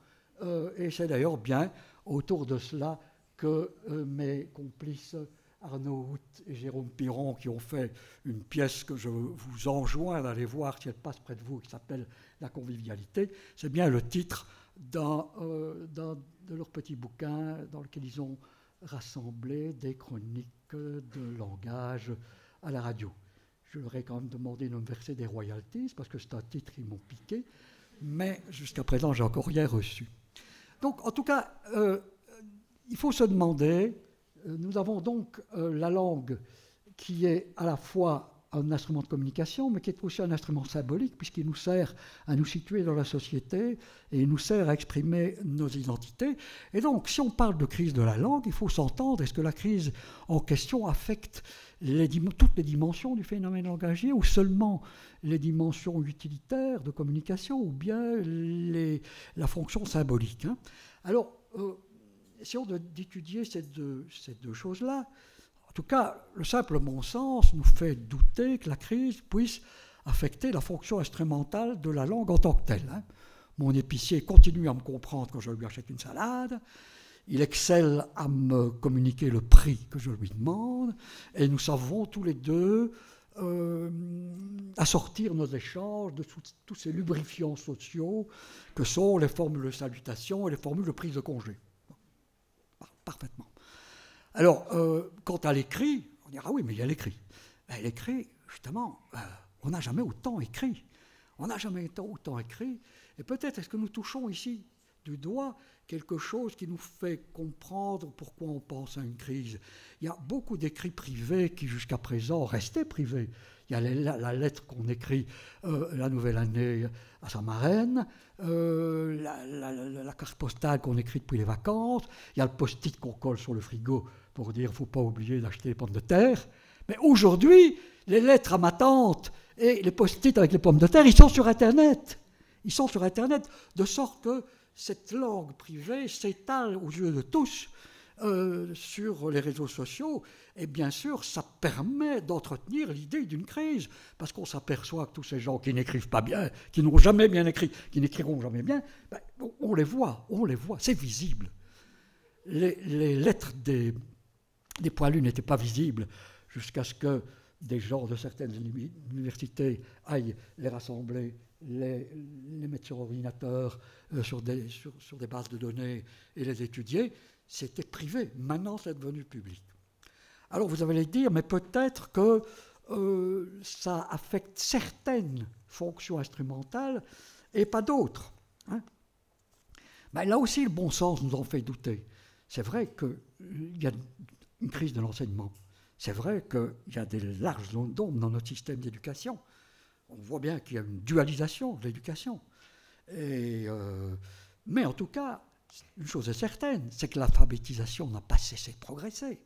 Et c'est d'ailleurs bien autour de cela que mes complices Arnaud Hout et Jérôme Piron, qui ont fait une pièce que je vous enjoins d'aller voir si elle passe près de vous, qui s'appelle « La convivialité », c'est bien le titre de leur petit bouquin dans lequel ils ont rassemblé des chroniques de langage à la radio. Je leur ai quand même demandé de me verser des royalties, parce que c'est un titre qu'ils m'ont piqué, mais jusqu'à présent, j'ai encore rien reçu. Donc, en tout cas, il faut se demander, nous avons donc la langue qui est à la fois un instrument de communication, mais qui est aussi un instrument symbolique, puisqu'il nous sert à nous situer dans la société et il nous sert à exprimer nos identités. Et donc, si on parle de crise de la langue, il faut s'entendre, est-ce que la crise en question affecte toutes les dimensions du phénomène langagier, ou seulement les dimensions utilitaires de communication, ou bien la fonction symbolique, hein. Alors, essayons d'étudier ces deux choses-là. En tout cas, le simple bon sens nous fait douter que la crise puisse affecter la fonction instrumentale de la langue en tant que telle, hein. Mon épicier continue à me comprendre quand je lui achète une salade, il excelle à me communiquer le prix que je lui demande, et nous savons tous les deux assortir nos échanges de tous ces lubrifiants sociaux que sont les formules de salutation et les formules de prise de congé. Parfaitement. Alors, quant à l'écrit, on dira, oui, mais il y a l'écrit. Ben, l'écrit, justement, on n'a jamais autant écrit. On n'a jamais autant écrit. Et peut-être est-ce que nous touchons ici du doigt quelque chose qui nous fait comprendre pourquoi on pense à une crise. Il y a beaucoup d'écrits privés qui, jusqu'à présent, restaient privés. Il y a la lettre qu'on écrit la nouvelle année à sa marraine, la carte postale qu'on écrit depuis les vacances, il y a le post-it qu'on colle sur le frigo pour dire qu'il ne faut pas oublier d'acheter les pommes de terre. Mais aujourd'hui, les lettres à ma tante et les post-it avec les pommes de terre, ils sont sur Internet. Ils sont sur Internet, de sorte que cette langue privée s'étale aux yeux de tous sur les réseaux sociaux. Et bien sûr, ça permet d'entretenir l'idée d'une crise, parce qu'on s'aperçoit que tous ces gens qui n'écrivent pas bien, qui n'ont jamais bien écrit, qui n'écriront jamais bien, ben, on les voit, c'est visible. Les lettres des poilus n'étaient pas visibles jusqu'à ce que des gens de certaines universités aillent les rassembler, les mettre sur ordinateur, sur des bases de données et les étudier. C'était privé. Maintenant, c'est devenu public. Alors, vous allez dire, mais peut-être que ça affecte certaines fonction instrumentale et pas d'autres. Hein. Ben, là aussi, le bon sens nous en fait douter. C'est vrai qu'il y a une crise de l'enseignement. C'est vrai qu'il y a des larges zones d'ombre dans notre système d'éducation. On voit bien qu'il y a une dualisation de l'éducation. Mais en tout cas, une chose est certaine, c'est que l'alphabétisation n'a pas cessé de progresser.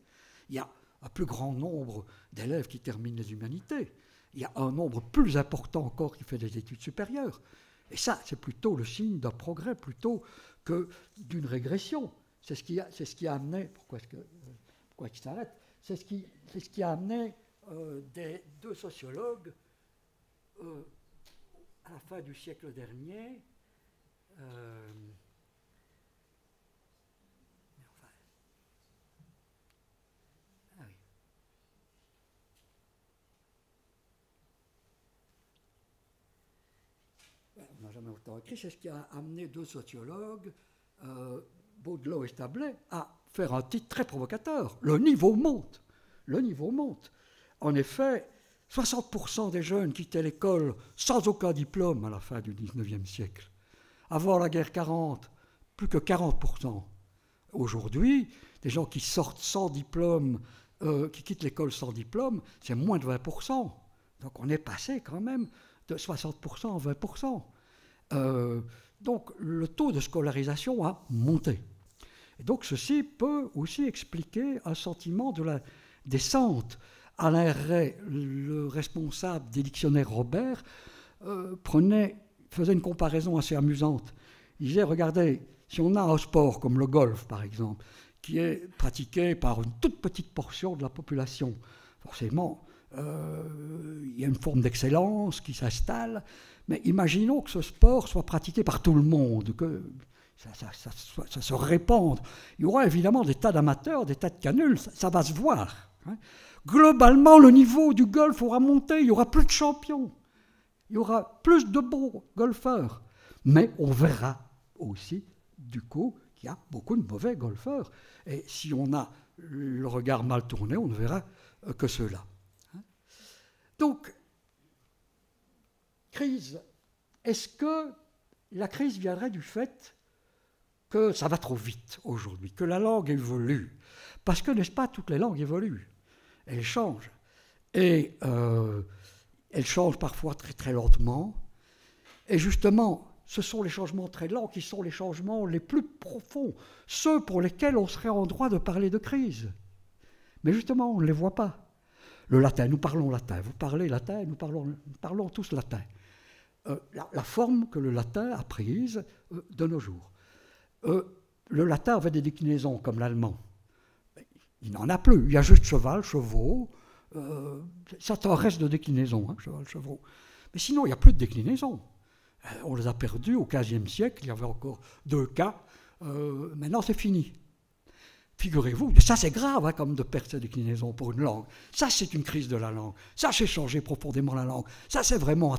Il y a un plus grand nombre d'élèves qui terminent les humanités. Il y a un nombre plus important encore qui fait des études supérieures. Et ça, c'est plutôt le signe d'un progrès plutôt que d'une régression. C'est ce qui a amené... Pourquoi il s'arrête? C'est ce qui a amené deux sociologues à la fin du siècle dernier. On n'a jamais autant écrit. C'est ce qui a amené deux sociologues, Baudelot et Stablet, à faire un titre très provocateur. Le niveau monte. Le niveau monte. En effet, 60% des jeunes quittaient l'école sans aucun diplôme à la fin du 19e siècle. Avant la guerre 40, plus que 40%. Aujourd'hui, des gens qui sortent sans diplôme, qui quittent l'école sans diplôme, c'est moins de 20%. Donc on est passé quand même de 60% à 20%. Donc le taux de scolarisation a monté. Et donc ceci peut aussi expliquer un sentiment de la descente. Alain Ray, le responsable des dictionnaires Robert, faisait une comparaison assez amusante. Il disait, regardez, si on a un sport comme le golf, par exemple, qui est pratiqué par une toute petite portion de la population, forcément, il y a une forme d'excellence qui s'installe, mais imaginons que ce sport soit pratiqué par tout le monde, que ça se répande. Il y aura évidemment des tas d'amateurs, des tas de canuls, ça va se voir. Hein. Globalement, le niveau du golf aura monté, il y aura plus de champions, il y aura plus de bons golfeurs. Mais on verra aussi, du coup, qu'il y a beaucoup de mauvais golfeurs. Et si on a le regard mal tourné, on ne verra que ceux-là. Donc, crise. Est-ce que la crise viendrait du fait que ça va trop vite aujourd'hui, que la langue évolue? Parce que, n'est-ce pas, toutes les langues évoluent. Elles changent. Et elles changent parfois très très lentement. Et justement, ce sont les changements très lents qui sont les changements les plus profonds, ceux pour lesquels on serait en droit de parler de crise. Mais justement, on ne les voit pas. Le latin, nous parlons latin, vous parlez latin, nous parlons tous latin. La forme que le latin a prise de nos jours. Le latin avait des déclinaisons comme l'allemand. Il n'en a plus, il y a juste cheval, chevaux, ça t'en reste de déclinaisons, hein, cheval, chevaux. Mais sinon, il n'y a plus de déclinaisons. On les a perdus au XVe siècle, il y avait encore 2 cas, maintenant c'est fini. Figurez-vous, ça c'est grave hein, comme de perdre ces déclinaisons pour une langue. Ça c'est une crise de la langue, ça c'est changer profondément la langue, ça c'est vraiment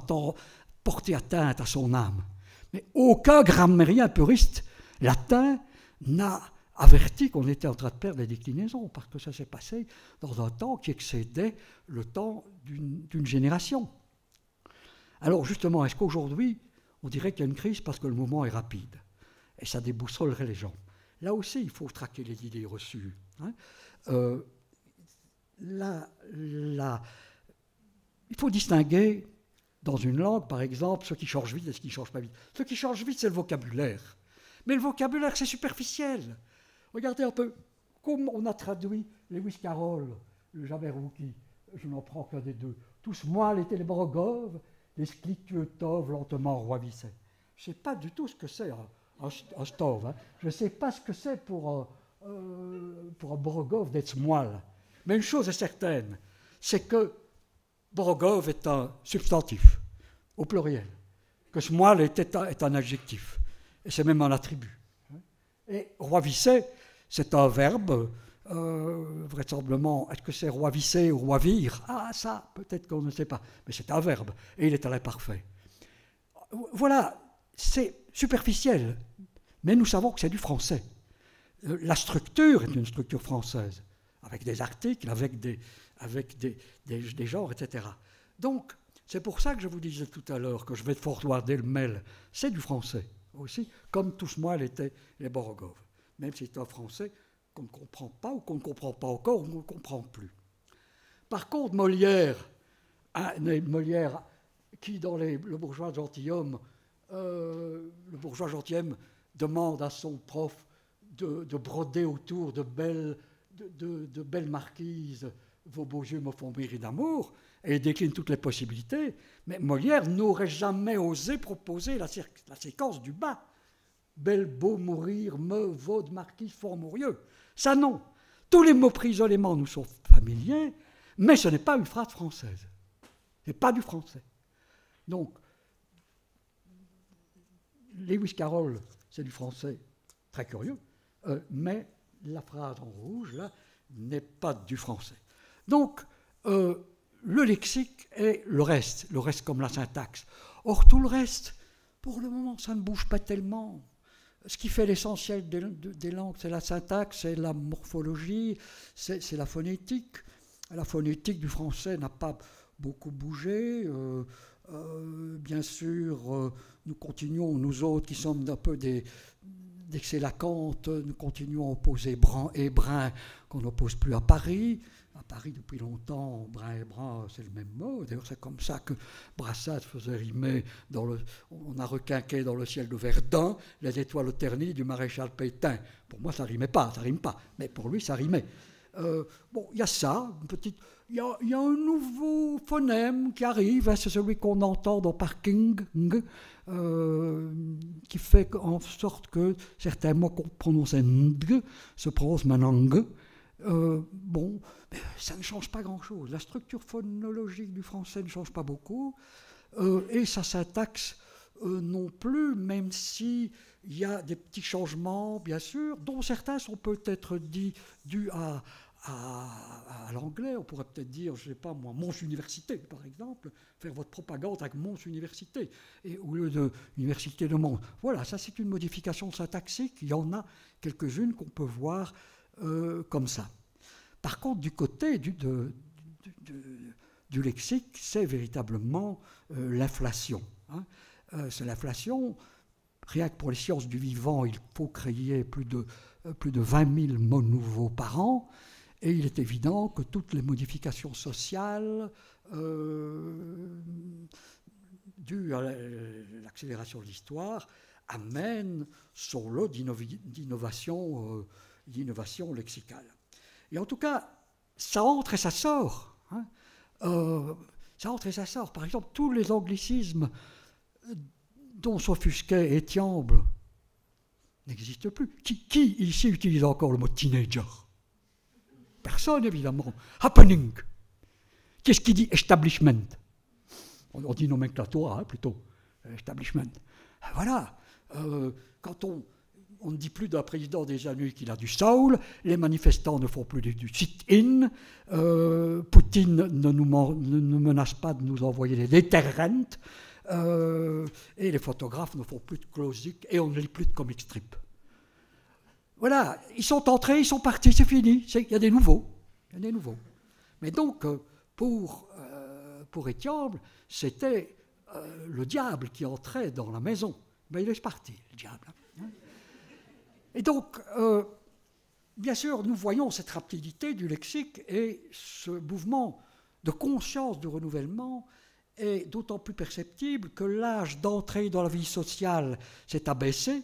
porter atteinte à son âme. Mais aucun grammairien puriste latin n'a averti qu'on était en train de perdre les déclinaisons, parce que ça s'est passé dans un temps qui excédait le temps d'une génération. Alors justement, est-ce qu'aujourd'hui, on dirait qu'il y a une crise parce que le mouvement est rapide, et ça déboussolerait les gens? Là aussi, il faut traquer les idées reçues. Hein. Il faut distinguer dans une langue, par exemple, ce qui change vite et ce qui ne change pas vite. Ce qui change vite, c'est le vocabulaire. Mais le vocabulaire, c'est superficiel. Regardez un peu, comme on a traduit Lewis Carroll, le Jabberwocky, je n'en prends qu'un des deux. Tous moiles étaient les Borogov, les Skliktuetov lentement roivissaient. Je ne sais pas du tout ce que c'est un stove. Hein. Je ne sais pas ce que c'est pour un Borogov d'être moelle. Mais une chose est certaine, c'est que Borogov est un substantif, au pluriel, que ce moelle est un adjectif, et c'est même un attribut. Et roivisser, c'est un verbe, vraisemblablement, est-ce que c'est roivisser ou roivir? Ah, ça, peut-être qu'on ne sait pas, mais c'est un verbe, et il est à l'imparfait. Voilà, c'est superficiel, mais nous savons que c'est du français. La structure est une structure française, avec des articles, avec des genres, etc. Donc, C'est pour ça que je vous disais tout à l'heure que je vais forwarder le mail. C'est du français aussi, comme Touche-moi l'était les Borogov. Même si c'est un français qu'on ne comprend pas ou qu'on ne comprend pas encore ou qu'on ne comprend plus. Par contre, Molière qui dans le bourgeois gentilhomme, demande à son prof de broder autour de belles marquises, vos beaux yeux me font mourir d'amour, et il décline toutes les possibilités, mais Molière n'aurait jamais osé proposer la séquence du bas. Belle beau mourir, me vaut de marquise fort mourieux. Ça non. Tous les mots pris isolément nous sont familiers, mais ce n'est pas une phrase française. Ce n'est pas du français. Donc, Lewis Carroll, c'est du français très curieux, mais la phrase en rouge, là, n'est pas du français. Donc, le lexique est le reste comme la syntaxe. Or, tout le reste, pour le moment, ça ne bouge pas tellement. Ce qui fait l'essentiel des langues, c'est la syntaxe, c'est la morphologie, c'est la phonétique. La phonétique du français n'a pas beaucoup bougé. Bien sûr, nous continuons, nous autres qui sommes un peu des xélacantes, nous continuons à opposer brun et brun qu'on n'oppose plus à Paris. À Paris, depuis longtemps, brun et brun, c'est le même mot. D'ailleurs, c'est comme ça que Brassens faisait rimer, on a requinqué dans le ciel de Verdun les étoiles ternies du maréchal Pétain. Pour moi, ça rime pas, mais pour lui, ça rimait. Bon, il y a ça, il y a un nouveau phonème qui arrive, hein, c'est celui qu'on entend dans Parking, qui fait en sorte que certains mots qu'on prononçait ng se prononcent manang. Bon, ça ne change pas grand-chose. La structure phonologique du français ne change pas beaucoup, et sa syntaxe non plus, même s'il y a des petits changements, bien sûr, dont certains sont peut-être dus à l'anglais. On pourrait peut-être dire, je ne sais pas moi, Mons Université, par exemple, faire votre propagande avec Mons Université, et au lieu de l'Université de Mons. Voilà, ça c'est une modification syntaxique. Il y en a quelques-unes qu'on peut voir comme ça. Par contre, du côté du lexique, c'est véritablement l'inflation. Hein. C'est l'inflation. Rien que pour les sciences du vivant, il faut créer plus de 20 000 mots nouveaux par an. Et il est évident que toutes les modifications sociales dues à l'accélération de l'histoire amènent son lot d'innovation lexicale. Et en tout cas, ça entre et ça sort. Hein. Ça entre et ça sort. Par exemple, tous les anglicismes dont s'offusquait Étiamble n'existent plus. Qui ici utilise encore le mot teenager? Personne, évidemment. Happening. Qu'est-ce qui dit establishment? On dit nomenclatoire, hein, plutôt. Establishment. Voilà. Quand on ne dit plus d'un président des années qu'il a du soul, les manifestants ne font plus du sit-in, Poutine ne menace pas de nous envoyer des deterrents, et les photographes ne font plus de closic, et on ne lit plus de comic strip. Voilà, ils sont entrés, ils sont partis, c'est fini, il y a des nouveaux. Mais donc, pour Étiamble, c'était le diable qui entrait dans la maison. Ben, il est parti, le diable. Hein. Et donc, bien sûr, nous voyons cette rapidité du lexique et ce mouvement de conscience du renouvellement est d'autant plus perceptible que l'âge d'entrée dans la vie sociale s'est abaissé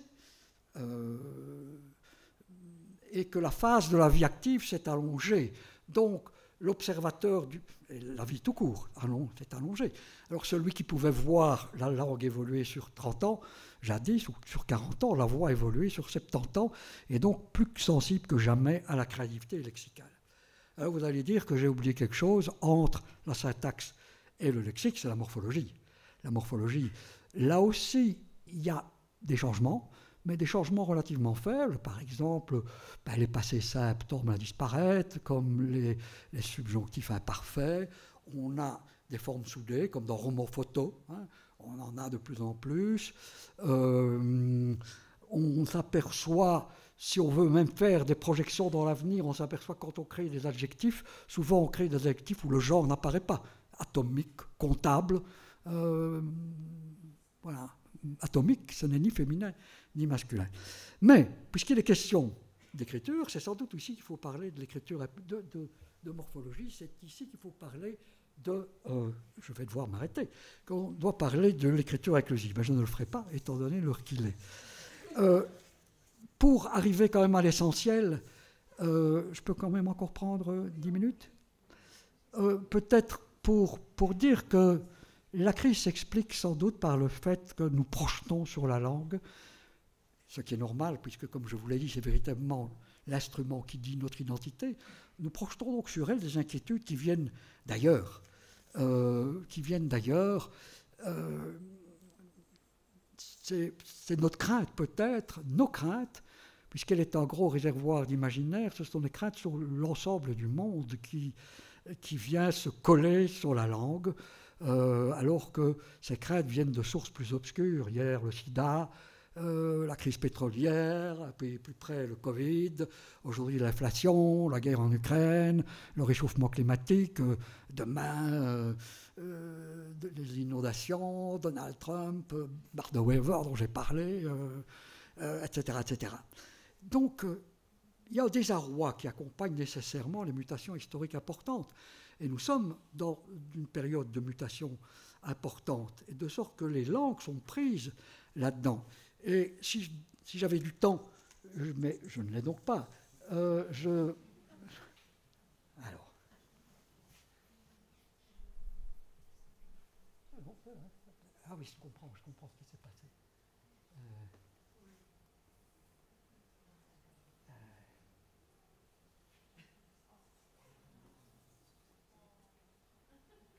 et que la phase de la vie active s'est allongée. Donc, l'observateur, la vie tout court, s'est allongée. Alors, celui qui pouvait voir la langue évoluer sur 30 ans, jadis, ou sur 40 ans, la voit évoluer sur 70 ans, et donc plus sensible que jamais à la créativité lexicale. Alors, vous allez dire que j'ai oublié quelque chose entre la syntaxe et le lexique, c'est la morphologie. La morphologie, là aussi, il y a des changements, mais des changements relativement faibles. Par exemple, les passés simples tombent à disparaître, comme les subjonctifs imparfaits. On a des formes soudées, comme dans roman photo, hein. On en a de plus en plus. On s'aperçoit, si on veut même faire des projections dans l'avenir, on s'aperçoit que quand on crée des adjectifs, souvent on crée des adjectifs où le genre n'apparaît pas. atomique, comptable. Voilà, atomique, ce n'est ni féminin ni masculin. Mais, puisqu'il est question d'écriture, c'est sans doute ici qu'il faut parler de l'écriture de morphologie, c'est ici qu'il faut parler je vais devoir m'arrêter, qu'on doit parler de l'écriture inclusive. Ben, je ne le ferai pas, étant donné l'heure qu'il est. Pour arriver quand même à l'essentiel, je peux quand même encore prendre 10 minutes. Peut-être pour dire que la crise s'explique sans doute par le fait que nous projetons sur la langue, ce qui est normal, puisque, comme je vous l'ai dit, c'est véritablement l'instrument qui dit notre identité. Nous projetons donc sur elle des inquiétudes qui viennent d'ailleurs. C'est notre crainte, peut-être, nos craintes, puisqu'elle est un gros réservoir d'imaginaire. Ce sont des craintes sur l'ensemble du monde qui vient se coller sur la langue, alors que ces craintes viennent de sources plus obscures. Hier, le sida, la crise pétrolière, puis plus près le Covid, aujourd'hui l'inflation, la guerre en Ukraine, le réchauffement climatique, demain les inondations, Donald Trump, Bart de Wever dont j'ai parlé, etc., etc. Donc, il y a un désarroi qui accompagne nécessairement les mutations historiques importantes. Et nous sommes dans une période de mutation importante, et de sorte que les langues sont prises là-dedans. Et si j'avais du temps, mais je ne l'ai donc pas, alors. Ah oui, je comprends ce qui s'est passé.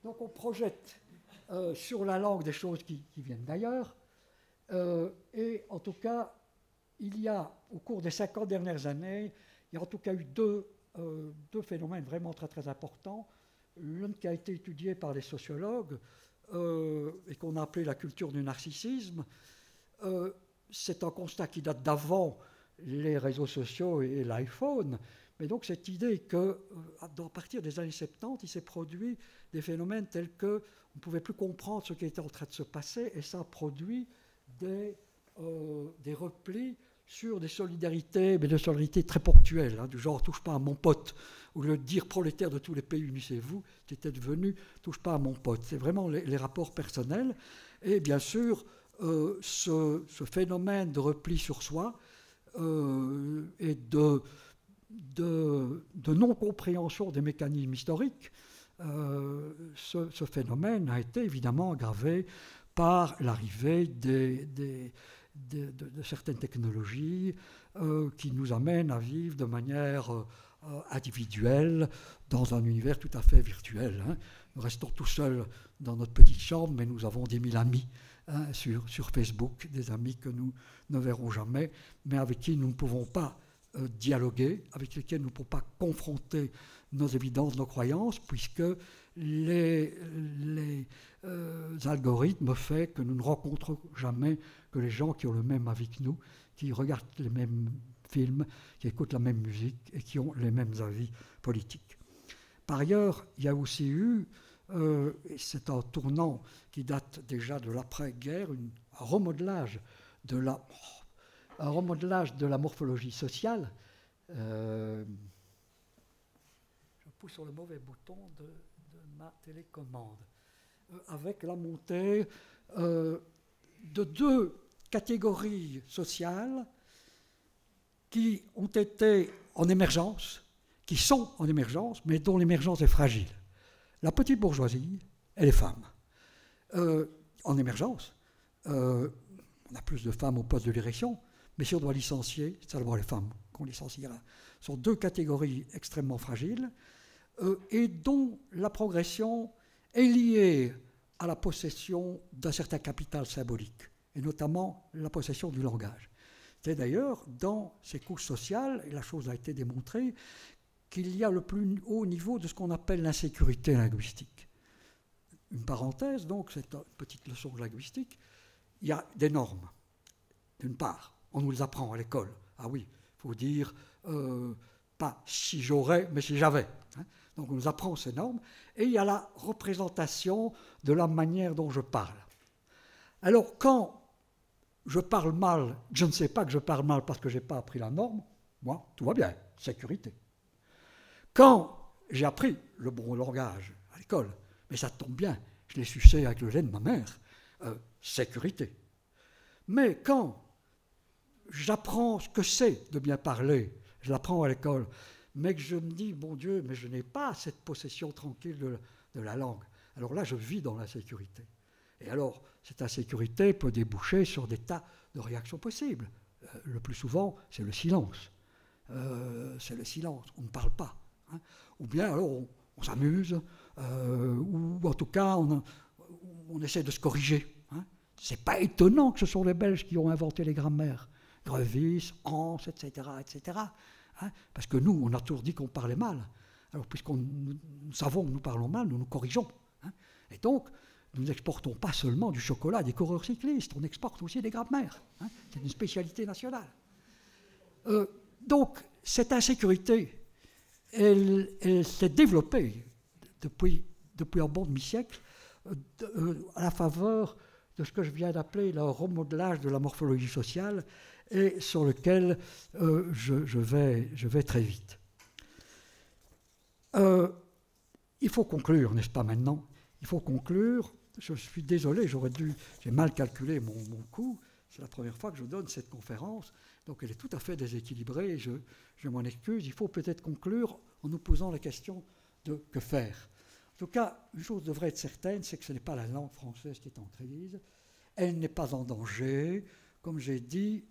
Donc on projette sur la langue des choses qui viennent d'ailleurs. Et en tout cas, il y a, au cours des 50 dernières années, il y a en tout cas eu deux phénomènes vraiment très très importants. L'un qui a été étudié par les sociologues et qu'on a appelé la culture du narcissisme. C'est un constat qui date d'avant les réseaux sociaux et l'iPhone. Mais donc cette idée qu'à partir des années 70, il s'est produit des phénomènes tels qu'on ne pouvait plus comprendre ce qui était en train de se passer, et ça a produit des replis sur des solidarités, mais des solidarités très ponctuelles, hein, du genre « touche pas à mon pote », ou le dire prolétaire de tous les pays, unissez-vous, qui était devenu « touche pas à mon pote ». C'est vraiment les rapports personnels. Et bien sûr, ce phénomène de repli sur soi et de non-compréhension des mécanismes historiques, ce phénomène a été évidemment aggravé par l'arrivée de certaines technologies qui nous amènent à vivre de manière individuelle dans un univers tout à fait virtuel. Hein. Nous restons tout seuls dans notre petite chambre, mais nous avons des 1000 amis sur Facebook, des amis que nous ne verrons jamais, mais avec qui nous ne pouvons pas dialoguer, avec lesquels nous ne pouvons pas confronter nos évidences, nos croyances, puisque les algorithmes font que nous ne rencontrons jamais que les gens qui ont le même avis que nous, qui regardent les mêmes films, qui écoutent la même musique et qui ont les mêmes avis politiques. Par ailleurs, il y a aussi eu, et c'est un tournant qui date déjà de l'après-guerre, un remodelage de la morphologie sociale. Je pousse sur le mauvais bouton de ma télécommande. Avec la montée de deux catégories sociales qui ont été en émergence, qui sont en émergence, mais dont l'émergence est fragile. La petite bourgeoisie et les femmes. En émergence, on a plus de femmes au poste de direction, mais si on doit licencier, c'est d'abord les femmes qu'on licenciera. Ce sont deux catégories extrêmement fragiles et dont la progression est liée à la possession d'un certain capital symbolique, et notamment la possession du langage. C'est d'ailleurs dans ces couches sociales, et la chose a été démontrée, qu'il y a le plus haut niveau de ce qu'on appelle l'insécurité linguistique. Une parenthèse, donc, c'est une petite leçon de linguistique. Il y a des normes. D'une part, on nous les apprend à l'école. Ah oui, il faut dire pas si j'aurais, mais si j'avais. Hein. Donc on nous apprend ces normes, et il y a la représentation de la manière dont je parle. Alors quand je parle mal, je ne sais pas que je parle mal parce que je n'ai pas appris la norme, moi, tout va bien, sécurité. Quand j'ai appris le bon langage à l'école, mais ça tombe bien, je l'ai sucé avec le lait de ma mère, sécurité. Mais quand j'apprends ce que c'est de bien parler, je l'apprends à l'école, mais que je me dis, bon Dieu, mais je n'ai pas cette possession tranquille de la langue, alors là, je vis dans l'insécurité. Et alors, cette insécurité peut déboucher sur des tas de réactions possibles. Le plus souvent, c'est le silence. C'est le silence, on ne parle pas. Hein. Ou bien alors on s'amuse, ou en tout cas on essaie de se corriger. Hein. Ce n'est pas étonnant que ce sont les Belges qui ont inventé les grammaires. Grevis, Hans, etc. etc. Hein, parce que nous, on a toujours dit qu'on parlait mal. Alors nous savons que nous parlons mal, nous nous corrigeons. Hein. Et donc, nous n'exportons pas seulement du chocolat des coureurs cyclistes, on exporte aussi des grammaires. Hein. C'est une spécialité nationale. Donc, cette insécurité, elle s'est développée depuis un bon demi-siècle à la faveur de ce que je viens d'appeler le remodelage de la morphologie sociale et sur lequel je vais très vite. Il faut conclure, n'est-ce pas maintenant? Il faut conclure. Je suis désolé, j'ai mal calculé mon coût. C'est la première fois que je donne cette conférence, donc elle est tout à fait déséquilibrée, je m'en excuse. Il faut peut-être conclure en nous posant la question de que faire. En tout cas, une chose devrait être certaine, c'est que ce n'est pas la langue française qui est en crise, elle n'est pas en danger. Comme je l'ai dit,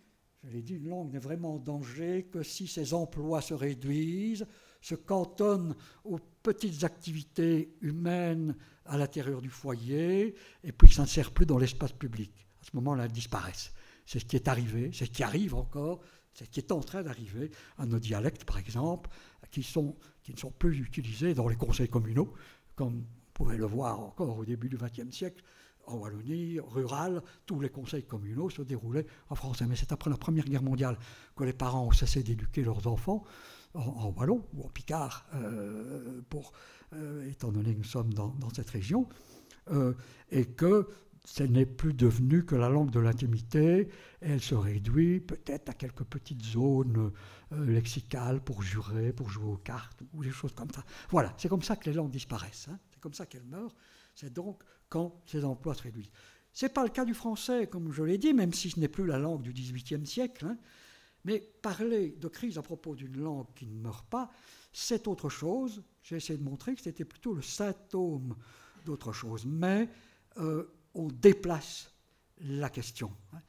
une langue n'est vraiment en danger que si ses emplois se réduisent, se cantonnent aux petites activités humaines à l'intérieur du foyer, et puis que ça ne sert plus dans l'espace public. À ce moment-là, elles disparaissent. C'est ce qui est arrivé, c'est ce qui arrive encore, c'est ce qui est en train d'arriver à nos dialectes, par exemple, qui ne sont plus utilisés dans les conseils communaux, comme vous pouvez le voir encore au début du XXe siècle. En Wallonie, rurale, tous les conseils communaux se déroulaient en français. Mais c'est après la Première Guerre mondiale que les parents ont cessé d'éduquer leurs enfants en wallon ou en picard, étant donné que nous sommes dans cette région, et que ce n'est plus devenu que la langue de l'intimité. Elle se réduit peut-être à quelques petites zones lexicales pour jurer, pour jouer aux cartes, ou des choses comme ça. Voilà, c'est comme ça que les langues disparaissent, hein. C'est comme ça qu'elles meurent. C'est donc quand ces emplois se réduisent. Ce n'est pas le cas du français, comme je l'ai dit, même si ce n'est plus la langue du XVIIIe siècle. Hein. Mais parler de crise à propos d'une langue qui ne meurt pas, c'est autre chose. J'ai essayé de montrer que c'était plutôt le symptôme d'autre chose. Mais on déplace la question. Hein.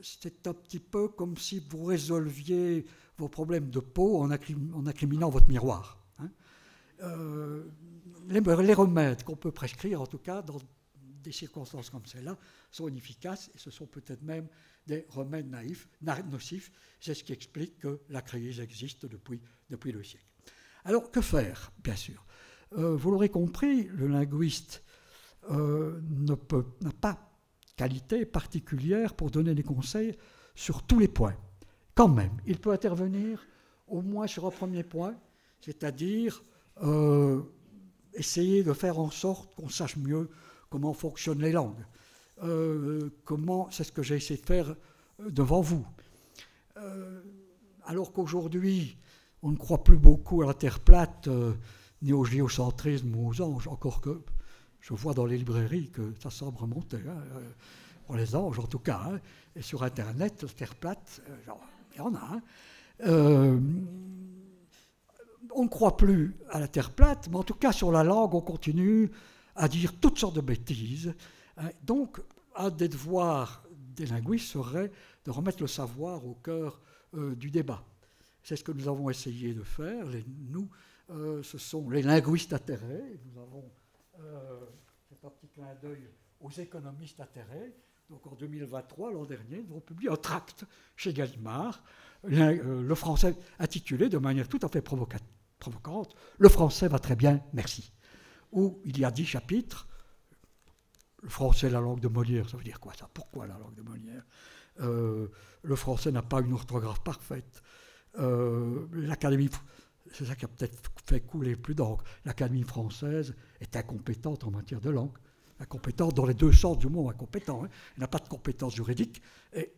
C'est un petit peu comme si vous résolviez vos problèmes de peau en incriminant votre miroir. Hein. Les remèdes qu'on peut prescrire, en tout cas, dans des circonstances comme celle-là, sont inefficaces, et ce sont peut-être même des remèdes nocifs. C'est ce qui explique que la crise existe depuis le siècle. Alors, que faire, bien sûr? Vous l'aurez compris, le linguiste n'a pas qualité particulière pour donner des conseils sur tous les points. Quand même, il peut intervenir au moins sur un premier point, c'est-à-dire essayer de faire en sorte qu'on sache mieux comment fonctionnent les langues. C'est ce que j'ai essayé de faire devant vous. Alors qu'aujourd'hui, on ne croit plus beaucoup à la Terre plate, ni au géocentrisme ou aux anges, encore que je vois dans les librairies que ça semble remonter, hein, pour les anges en tout cas, hein, et sur Internet, la Terre plate, il y en a. Hein. On ne croit plus à la Terre plate, mais en tout cas sur la langue, on continue à dire toutes sortes de bêtises. Hein. Donc, un des devoirs des linguistes serait de remettre le savoir au cœur du débat. C'est ce que nous avons essayé de faire. Ce sont les linguistes atterrés. Nous avons fait un petit clin d'œil aux économistes atterrés. Donc en 2023, l'an dernier, nous avons publié un tract chez Gallimard, le français intitulé de manière tout à fait provocante « Le français va très bien, merci », où il y a 10 chapitres. Le français, la langue de Molière, ça veut dire quoi ça? Pourquoi la langue de Molière? Le français n'a pas une orthographe parfaite. l'Académie, c'est ça qui a peut-être fait couler plus d'encre, l'Académie française est incompétente en matière de langue, incompétente dans les deux sens du mot incompétent. Hein. Il n'a pas de compétence juridique et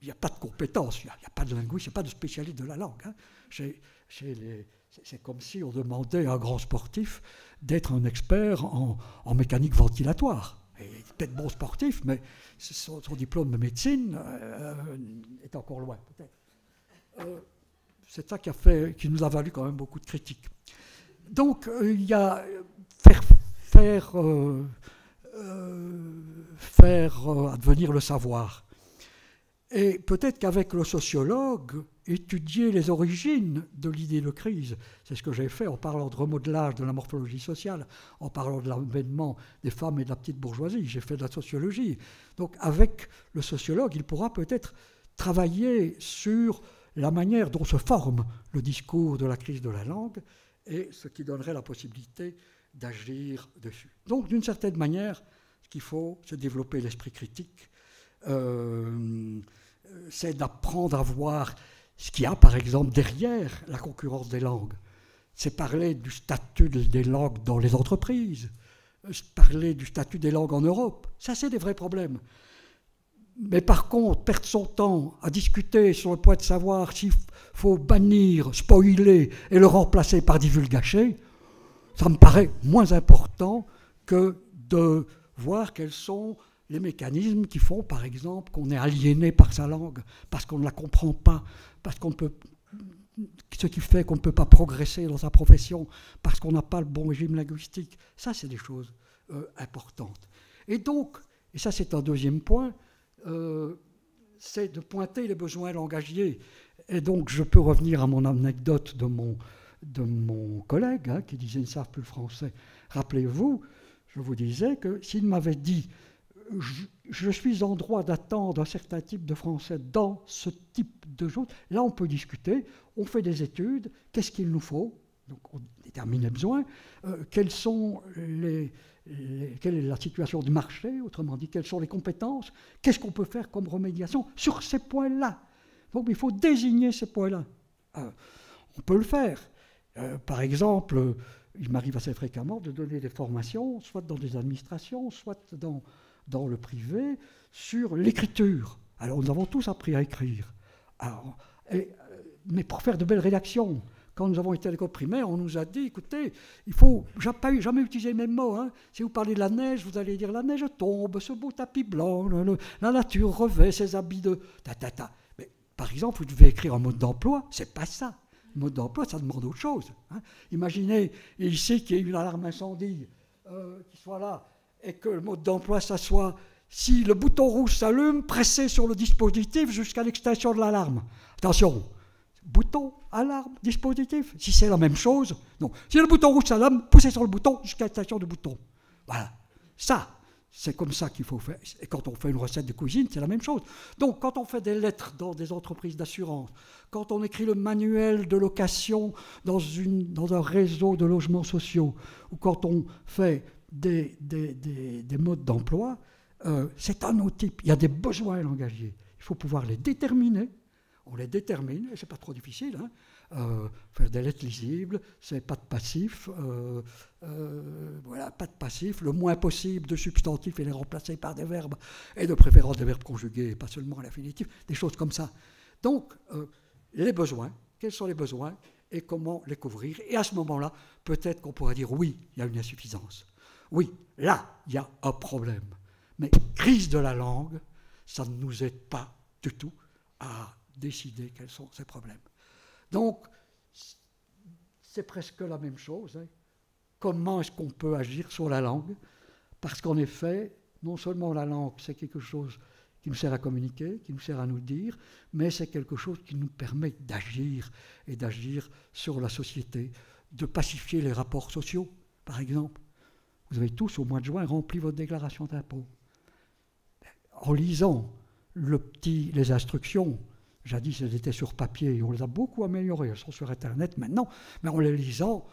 il n'y a pas de compétence, il n'y a pas de linguiste, il n'y a pas de spécialiste de la langue. Hein. C'est comme si on demandait à un grand sportif d'être un expert en mécanique ventilatoire. Il est peut-être bon sportif, mais son diplôme de médecine est encore loin, peut-être. C'est ça qui nous a valu quand même beaucoup de critiques. Donc, il y a faire advenir le savoir. Et peut-être qu'avec le sociologue, étudier les origines de l'idée de crise, c'est ce que j'ai fait en parlant de remodelage de la morphologie sociale, en parlant de l'avènement des femmes et de la petite bourgeoisie, j'ai fait de la sociologie. Donc avec le sociologue, il pourra peut-être travailler sur la manière dont se forme le discours de la crise de la langue et ce qui donnerait la possibilité d'agir dessus. Donc d'une certaine manière, ce qu'il faut, c'est développer l'esprit critique, c'est d'apprendre à voir ce qu'il y a, par exemple, derrière la concurrence des langues. C'est parler du statut des langues dans les entreprises, parler du statut des langues en Europe. Ça, c'est des vrais problèmes. Mais par contre, perdre son temps à discuter sur le point de savoir s'il faut bannir, spoiler et le remplacer par divulgacher, ça me paraît moins important que de voir quels sont les mécanismes qui font, par exemple, qu'on est aliéné par sa langue, parce qu'on ne la comprend pas, parce qu'on peut, ce qui fait qu'on ne peut pas progresser dans sa profession, parce qu'on n'a pas le bon régime linguistique. Ça, c'est des choses importantes. Et donc, et ça c'est un deuxième point, c'est de pointer les besoins langagiers. Et donc, je peux revenir à mon anecdote de mon collègue, hein, qui disait « ils ne savent plus le français ». Rappelez-vous, je vous disais que s'il m'avait dit je suis en droit d'attendre un certain type de français dans ce type de choses. Là, on peut discuter, on fait des études, qu'est-ce qu'il nous faut? Donc, on détermine les besoins, quelle est la situation du marché, autrement dit, quelles sont les compétences, qu'est-ce qu'on peut faire comme remédiation sur ces points-là. Donc, il faut désigner ces points-là. On peut le faire. Par exemple, il m'arrive assez fréquemment de donner des formations, soit dans des administrations, soit dans le privé, sur l'écriture. Alors, nous avons tous appris à écrire. Mais pour faire de belles rédactions, quand nous avons été à l'école primaire, on nous a dit, écoutez, il faut jamais utiliser les mêmes mots. Hein. Si vous parlez de la neige, vous allez dire la neige tombe, ce beau tapis blanc, la nature revêt ses habits de... Mais, par exemple, vous devez écrire un mode d'emploi, c'est pas ça. Le mode d'emploi, ça demande autre chose. Hein. Imaginez ici qu'il y ait une alarme incendie qui soit là, et que le mode d'emploi, ça soit, si le bouton rouge s'allume, pressez sur le dispositif jusqu'à l'extinction de l'alarme. Attention, bouton, alarme, dispositif, si c'est la même chose, non. Si le bouton rouge s'allume, poussez sur le bouton jusqu'à l'extinction du bouton. Voilà. Ça, c'est comme ça qu'il faut faire. Et quand on fait une recette de cuisine, c'est la même chose. Donc, quand on fait des lettres dans des entreprises d'assurance, quand on écrit le manuel de location dans un réseau de logements sociaux, ou quand on fait des modes d'emploi, c'est un autre type. Il y a des besoins langagiers. Il faut pouvoir les déterminer. On les détermine, et c'est pas trop difficile. Hein. Faire des lettres lisibles, c'est pas de passif. Voilà, pas de passif. Le moins possible de substantifs et les remplacer par des verbes, et de préférence des verbes conjugués, pas seulement à l'infinitif, des choses comme ça. Donc, les besoins, quels sont les besoins, et comment les couvrir. Et à ce moment-là, peut-être qu'on pourrait dire oui, il y a une insuffisance. Oui, là, il y a un problème. Mais crise de la langue, ça ne nous aide pas du tout à décider quels sont ces problèmes. Donc, c'est presque la même chose. Hein. Comment est-ce qu'on peut agir sur la langue? Parce qu'en effet, non seulement la langue, c'est quelque chose qui nous sert à communiquer, qui nous sert à nous dire, mais c'est quelque chose qui nous permet d'agir, et d'agir sur la société, de pacifier les rapports sociaux, par exemple. Vous avez tous, au mois de juin, rempli votre déclaration d'impôt. En lisant les instructions, jadis elles étaient sur papier, et on les a beaucoup améliorées, elles sont sur Internet maintenant, mais en les lisant,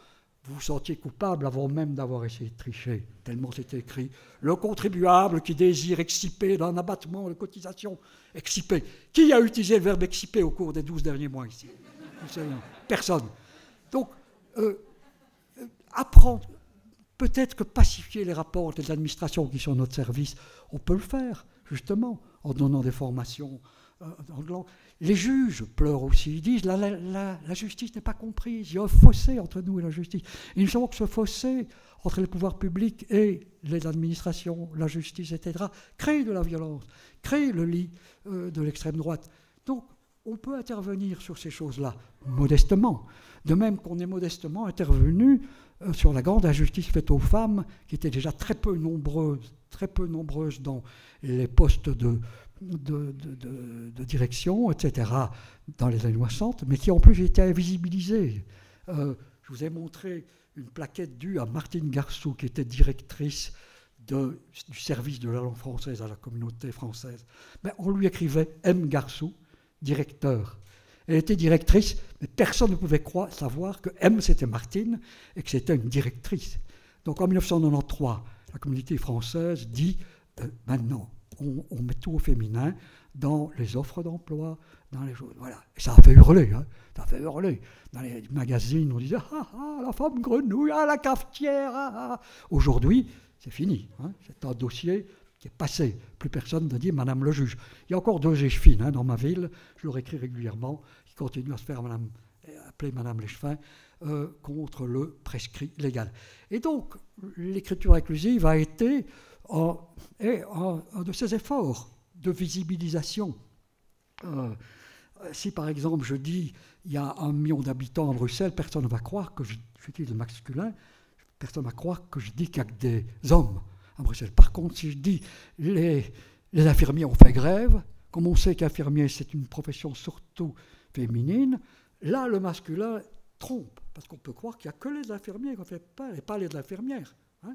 vous vous sentiez coupable avant même d'avoir essayé de tricher, tellement c'était écrit. Le contribuable qui désire exciper d'un abattement de cotisation, exciper. Qui a utilisé le verbe exciper au cours des 12 derniers mois ici? Personne. Donc, apprendre, peut-être que pacifier les rapports des administrations qui sont à notre service, on peut le faire, justement, en donnant des formations. Les juges pleurent aussi, ils disent la justice n'est pas comprise, il y a un fossé entre nous et la justice. Il me semble que ce fossé entre les pouvoirs publics et les administrations, la justice, etc., crée de la violence, crée le lit de l'extrême droite. Donc, on peut intervenir sur ces choses-là, modestement. De même qu'on est modestement intervenu sur la grande injustice faite aux femmes, qui étaient déjà très peu nombreuses dans les postes de direction, etc., dans les années 60, mais qui en plus étaient invisibilisées. Je vous ai montré une plaquette due à Martine Garçou, qui était directrice du service de la langue française à la communauté française. Mais on lui écrivait M. Garçou, directeur. Elle était directrice, mais personne ne pouvait savoir que M, c'était Martine, et que c'était une directrice. Donc en 1993, la communauté française dit maintenant, on met tout au féminin dans les offres d'emploi, dans les choses. Voilà. Et ça a fait hurler. Hein. Ça a fait hurler. Dans les magazines, on disait la femme grenouille, la cafetière. Aujourd'hui, c'est fini. Hein. C'est un dossier qui est passé. Plus personne ne dit Madame le juge. Il y a encore 2 échevines dans ma ville, je leur écris régulièrement, qui continuent à se faire appeler Madame l'Échevin, contre le prescrit légal. Et donc, l'écriture inclusive a été un de ces efforts de visibilisation. Si par exemple je dis il y a 1 million d'habitants à Bruxelles, personne ne va croire que j'utilise le masculin, personne ne va croire que je dis qu'il n'y a que des hommes à Bruxelles. Par contre, si je dis les infirmiers ont fait grève, comme on sait qu'infirmier c'est une profession surtout féminine, là le masculin trompe, parce qu'on peut croire qu'il n'y a que les infirmiers qu'on fait pas, et pas les infirmières. Hein.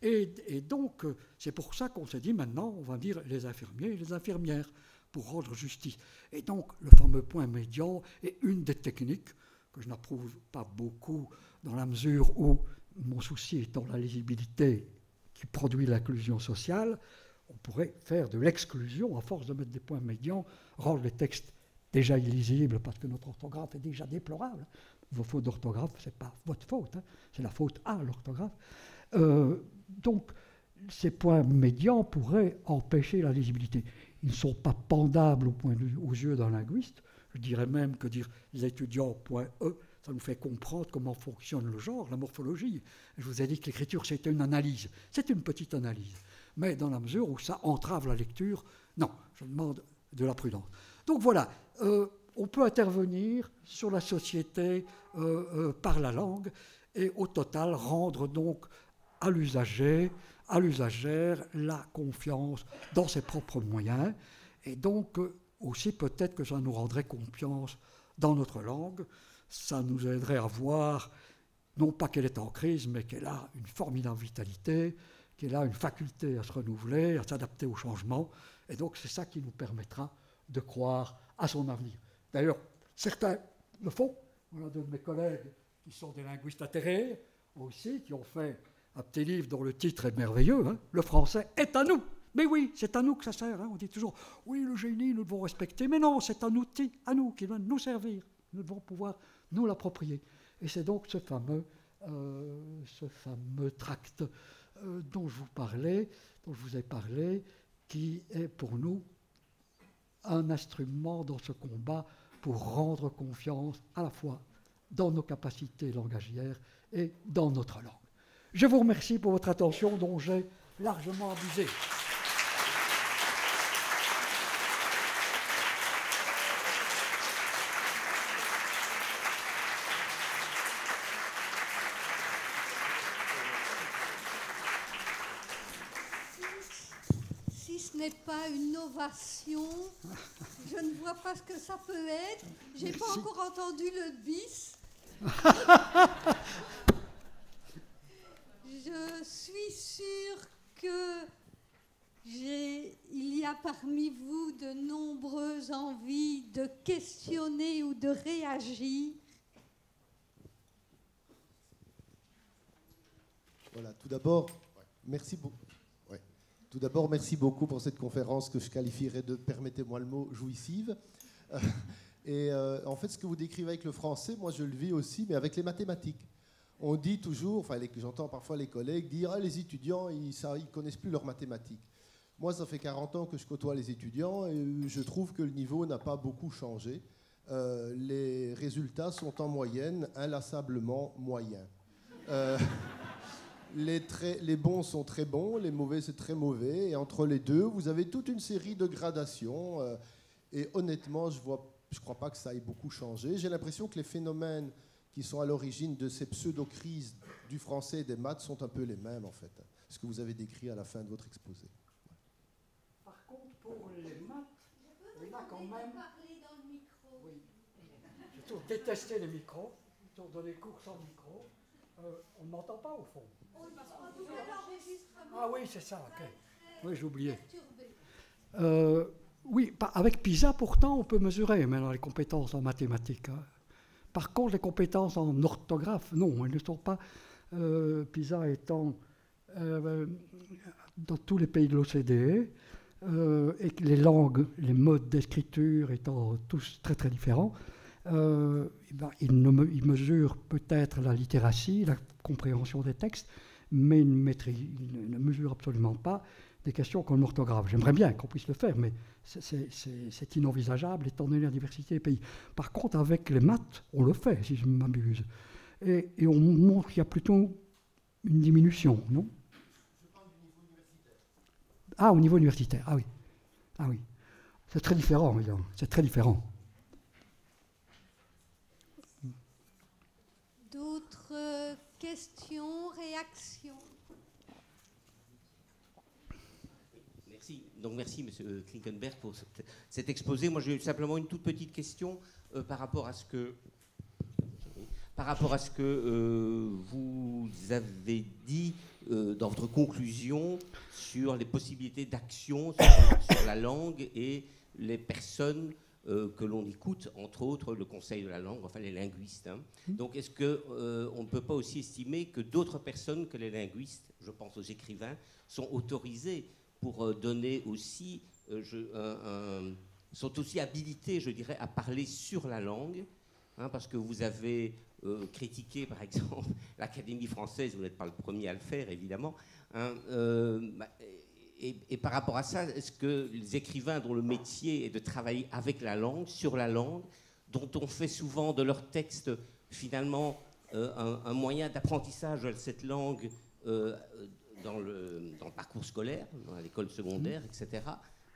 Et donc, c'est pour ça qu'on s'est dit, maintenant, on va dire les infirmiers et les infirmières, pour rendre justice. Et donc, le fameux point médian est une des techniques que je n'approuve pas beaucoup, dans la mesure où mon souci étant la lisibilité qui produit l'inclusion sociale, on pourrait faire de l'exclusion, à force de mettre des points médians, rendre les textes déjà illisibles, parce que notre orthographe est déjà déplorable. Vos fautes d'orthographe, ce n'est pas votre faute, hein, c'est la faute à l'orthographe. Donc, ces points médians pourraient empêcher la lisibilité. Ils ne sont pas pendables aux yeux d'un linguiste. Je dirais même que dire les étudiants point E, ça nous fait comprendre comment fonctionne le genre, la morphologie. Je vous ai dit que l'écriture, c'était une analyse. C'est une petite analyse. Mais dans la mesure où ça entrave la lecture, non, je demande de la prudence. Donc voilà, on peut intervenir sur la société par la langue et au total rendre donc à l'usager, à l'usagère, la confiance dans ses propres moyens. Et donc, aussi peut-être que ça nous rendrait confiance dans notre langue. Ça nous aiderait à voir, non pas qu'elle est en crise, mais qu'elle a une formidable vitalité, qu'elle a une faculté à se renouveler, à s'adapter au changement. Et donc, c'est ça qui nous permettra de croire à son avenir. D'ailleurs, certains le font. On a 2 de mes collègues qui sont des linguistes atterrés, aussi, qui ont fait un petit livre dont le titre est merveilleux, hein, Le français est à nous. Mais oui, c'est à nous que ça sert. Hein. On dit toujours, oui, le génie, nous devons respecter. Mais non, c'est un outil à nous qui va nous servir. Nous devons pouvoir nous l'approprier. Et c'est donc ce fameux tract dont je vous ai parlé, qui est pour nous un instrument dans ce combat pour rendre confiance à la fois dans nos capacités langagières et dans notre langue. Je vous remercie pour votre attention dont j'ai largement abusé.
Si ce n'est pas une ovation, je ne vois pas ce que ça peut être. Je n'ai pas encore entendu le bis. Je suis sûre qu'il y a parmi vous de nombreuses envies de questionner ou de réagir.
Voilà, tout d'abord, merci beaucoup. Ouais. Tout d'abord, merci beaucoup pour cette conférence que je qualifierais de, permettez-moi le mot, jouissive. Et en fait, ce que vous décrivez avec le français, moi je le vis aussi, mais avec les mathématiques. On dit toujours, enfin j'entends parfois les collègues dire « Ah, les étudiants, ils connaissent plus leurs mathématiques ». Moi, ça fait 40 ans que je côtoie les étudiants et je trouve que le niveau n'a pas beaucoup changé. Les résultats sont en moyenne inlassablement moyens. Les bons sont très bons, les mauvais c'est très mauvais. Et entre les deux, vous avez toute une série de gradations. Et honnêtement, je ne crois pas que ça ait beaucoup changé. J'ai l'impression que les phénomènes qui sont à l'origine de ces pseudo-crises du français et des maths sont un peu les mêmes, en fait. Ce que vous avez décrit à la fin de votre exposé.
Par contre, pour les maths, on a quand même... Oui. J'ai toujours détesté les micros, j'ai toujours donné cours sans micro. On ne m'entend pas, au fond. Ah oui, c'est ça, ok. Oui, j'ai oublié. Oui, avec PISA, pourtant, on peut mesurer maintenant les compétences en mathématiques. Hein. Par contre, les compétences en orthographe, non, elles ne sont pas. PISA étant dans tous les pays de l'OCDE, et que les langues, les modes d'écriture étant tous très très différents, il mesure peut-être la littératie, la compréhension des textes, mais il ne mesure absolument pas des questions comme l'orthographe. J'aimerais bien qu'on puisse le faire, mais c'est inenvisageable étant donné la diversité des pays. Par contre, avec les maths, on le fait, si je ne m'abuse. Et on montre qu'il y a plutôt une diminution, non?
Je parle du niveau universitaire.
Ah, au niveau universitaire, ah oui. Ah oui. C'est très différent, évidemment. C'est très différent.
D'autres questions, réactions?
Merci. Donc merci, M. Klinkenberg, pour cet exposé. Moi, j'ai simplement une toute petite question par rapport à ce que vous avez dit dans votre conclusion sur les possibilités d'action sur la langue et les personnes que l'on écoute, entre autres le Conseil de la langue, enfin les linguistes. Hein. Donc est-ce qu'on ne peut pas aussi estimer que d'autres personnes que les linguistes, je pense aux écrivains, sont autorisées pour donner aussi, sont aussi habilités, je dirais, à parler sur la langue, hein, parce que vous avez critiqué, par exemple, l'Académie française, vous n'êtes pas le premier à le faire, évidemment, hein, et par rapport à ça, est-ce que les écrivains dont le métier est de travailler avec la langue, sur la langue, dont on fait souvent de leurs textes, finalement, un moyen d'apprentissage de cette langue dans le parcours scolaire, dans l'école secondaire, etc.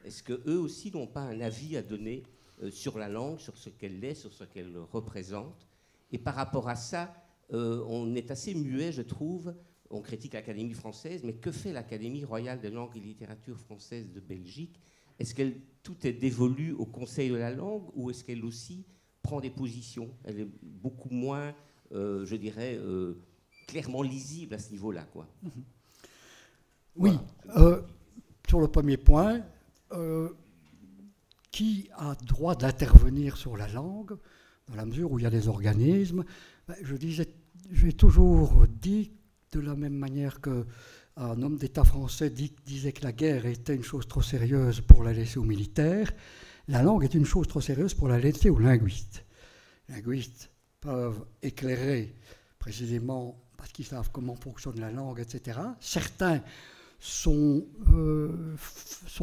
Est-ce qu'eux aussi n'ont pas un avis à donner sur la langue, sur ce qu'elle est, sur ce qu'elle représente? Et par rapport à ça, on est assez muet, je trouve. On critique l'Académie française, mais que fait l'Académie royale des langues et littératures françaises de Belgique? Est-ce que tout est dévolu au Conseil de la langue ou est-ce qu'elle aussi prend des positions? Elle est beaucoup moins, je dirais, clairement lisible à ce niveau-là, quoi.
Oui, sur le premier point, qui a droit d'intervenir sur la langue, dans la mesure où il y a des organismes? J'ai toujours dit, de la même manière qu'un homme d'État français disait que la guerre était une chose trop sérieuse pour la laisser aux militaires, la langue est une chose trop sérieuse pour la laisser aux linguistes. Les linguistes peuvent éclairer précisément parce qu'ils savent comment fonctionne la langue, etc. Certains sont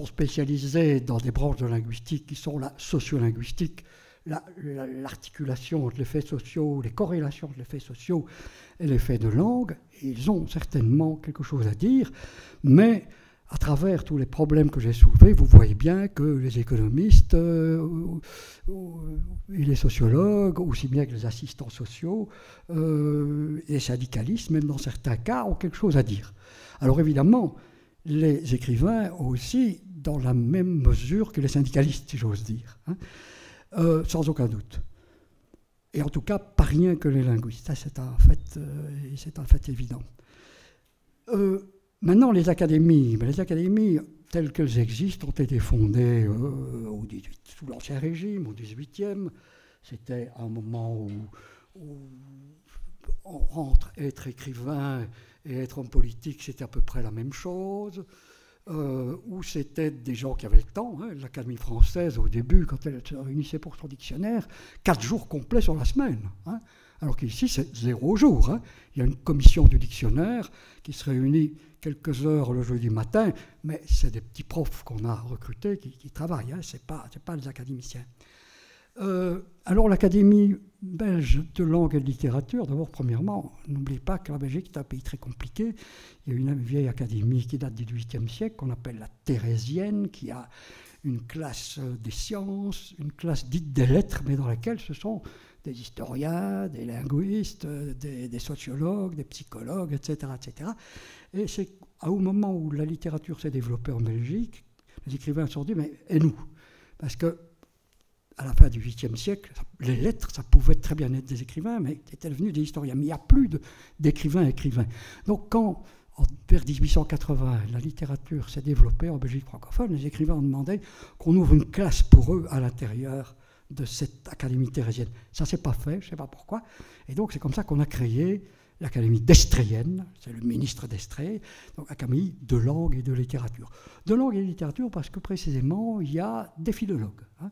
spécialisés dans des branches de linguistique qui sont la sociolinguistique, l'articulation entre les faits sociaux, les corrélations entre les faits sociaux et les faits de langue. Ils ont certainement quelque chose à dire, mais à travers tous les problèmes que j'ai soulevés, vous voyez bien que les économistes et les sociologues, aussi bien que les assistants sociaux, et les syndicalistes, même dans certains cas, ont quelque chose à dire. Alors évidemment, les écrivains aussi, dans la même mesure que les syndicalistes, si j'ose dire, hein, sans aucun doute. Et en tout cas, pas rien que les linguistes. Ça, c'est un fait évident. Maintenant, les académies telles qu'elles existent ont été fondées sous l'Ancien Régime, au XVIIIe. C'était un moment où on rentre, être écrivain et être homme politique, c'était à peu près la même chose. où c'était des gens qui avaient le temps. Hein. L'Académie française, au début, quand elle se réunissait pour son dictionnaire, 4 jours complets sur la semaine. Hein. Alors qu'ici, c'est 0 jour. Hein. Il y a une commission du dictionnaire qui se réunit quelques heures le jeudi matin, mais c'est des petits profs qu'on a recrutés qui travaillent, hein. C'est pas les académiciens. Alors l'Académie belge de langue et de littérature, d'abord, premièrement, n'oubliez pas que la Belgique est un pays très compliqué. Il y a une vieille académie qui date du XVIIIe siècle, qu'on appelle la Thérésienne, qui a une classe des sciences, une classe dite des lettres, mais dans laquelle ce sont des historiens, des linguistes, des sociologues, des psychologues, etc., etc. Et c'est au moment où la littérature s'est développée en Belgique, les écrivains se sont dit, mais et nous? Parce que à la fin du XVIIIe siècle, les lettres, ça pouvait très bien être des écrivains, mais étaient devenus des historiens. Mais il n'y a plus d'écrivains. Donc quand, vers 1880, la littérature s'est développée en Belgique francophone, les écrivains ont demandé qu'on ouvre une classe pour eux à l'intérieur de cette académie thérésienne. Ça ne s'est pas fait, je ne sais pas pourquoi. Et donc c'est comme ça qu'on a créé l'Académie d'Estréenne, c'est le ministre d'Estrée, donc Académie de langue et de littérature. De langue et de littérature parce que précisément, il y a des philologues, hein,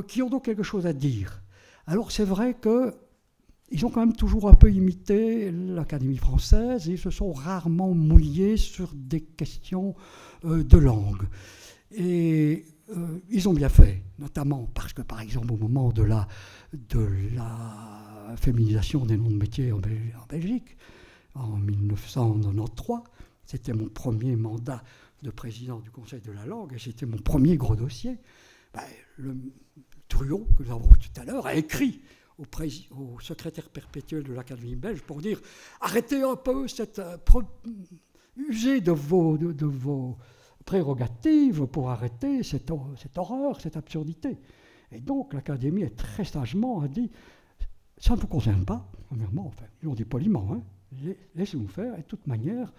qui ont donc quelque chose à dire. Alors c'est vrai qu'ils ont quand même toujours un peu imité l'Académie française et ils se sont rarement mouillés sur des questions de langue. Et ils ont bien fait, notamment parce que, par exemple, au moment de la féminisation des noms de métiers en Belgique, en 1993, c'était mon premier mandat de président du Conseil de la langue et c'était mon premier gros dossier. Le Truon, que nous avons vu tout à l'heure, a écrit au secrétaire perpétuel de l'Académie belge pour dire « Arrêtez un peu usez de vos prérogatives pour arrêter cette horreur, cette absurdité. » Et donc l'Académie très sagement a dit « Ça ne vous concerne pas, premièrement, enfin, ils l'ont dit poliment, hein, laissez-nous faire, et de toute manière,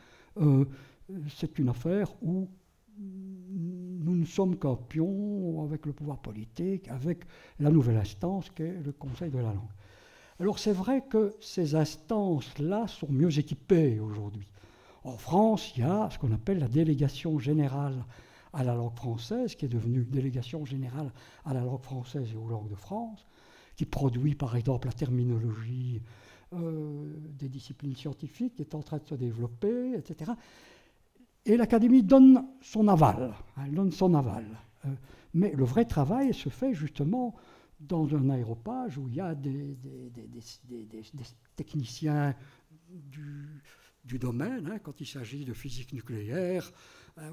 c'est une affaire où nous ne sommes qu'un pion avec le pouvoir politique, avec la nouvelle instance qu'est le Conseil de la langue. » Alors c'est vrai que ces instances-là sont mieux équipées aujourd'hui. En France, il y a ce qu'on appelle la délégation générale à la langue française, qui est devenue délégation générale à la langue française et aux langues de France, qui produit par exemple la terminologie des disciplines scientifiques, qui est en train de se développer, etc. Et l'Académie donne son aval. Elle donne son aval. Mais le vrai travail se fait justement dans un aéropage où il y a des techniciens du domaine, hein, quand il s'agit de physique nucléaire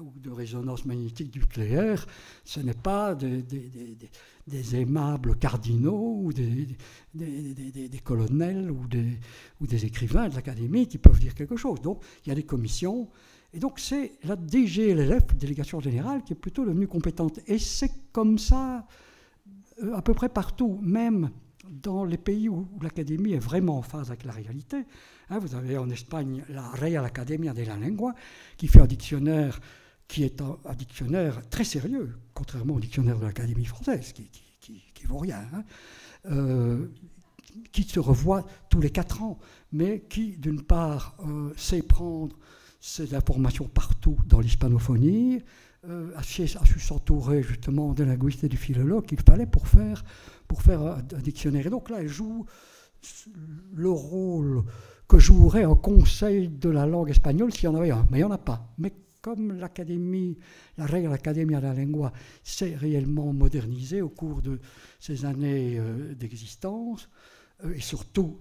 ou de résonance magnétique nucléaire. Ce n'est pas des aimables cardinaux ou des colonels ou des écrivains de l'Académie qui peuvent dire quelque chose. Donc il y a des commissions. Et donc c'est la DGLF, Délégation Générale, qui est plutôt devenue compétente. Et c'est comme ça à peu près partout, même dans les pays où l'Académie est vraiment en phase avec la réalité. Hein, vous avez en Espagne la Real Academia de la Lengua, qui fait un dictionnaire qui est un dictionnaire très sérieux, contrairement au dictionnaire de l'Académie française, qui vaut rien, hein, qui se revoit tous les 4 ans, mais qui, d'une part, sait prendre ces informations partout dans l'hispanophonie, a su s'entourer justement des linguistes et du philologue qu'il fallait pour faire un dictionnaire. Et donc là, elle joue le rôle que jouerait un conseil de la langue espagnole s'il y en avait un, mais il n'y en a pas. Mais comme l'Académie, la Real Academia de la Lengua s'est réellement modernisée au cours de ces années d'existence, et surtout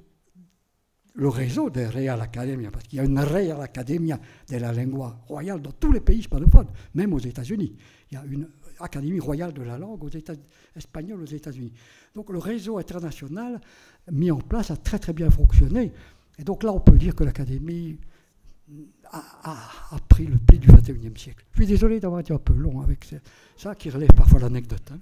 le réseau des Real Academia, parce qu'il y a une Real Academia de la Lengua royale dans tous les pays hispanophones, même aux États-Unis. Il y a une Académie royale de la langue espagnole aux États-Unis. Donc le réseau international mis en place a très très bien fonctionné. Et donc là, on peut dire que l'Académie a pris le pli du XXIe siècle. Je suis désolé d'avoir été un peu long avec ça, qui relève parfois l'anecdote. Hein.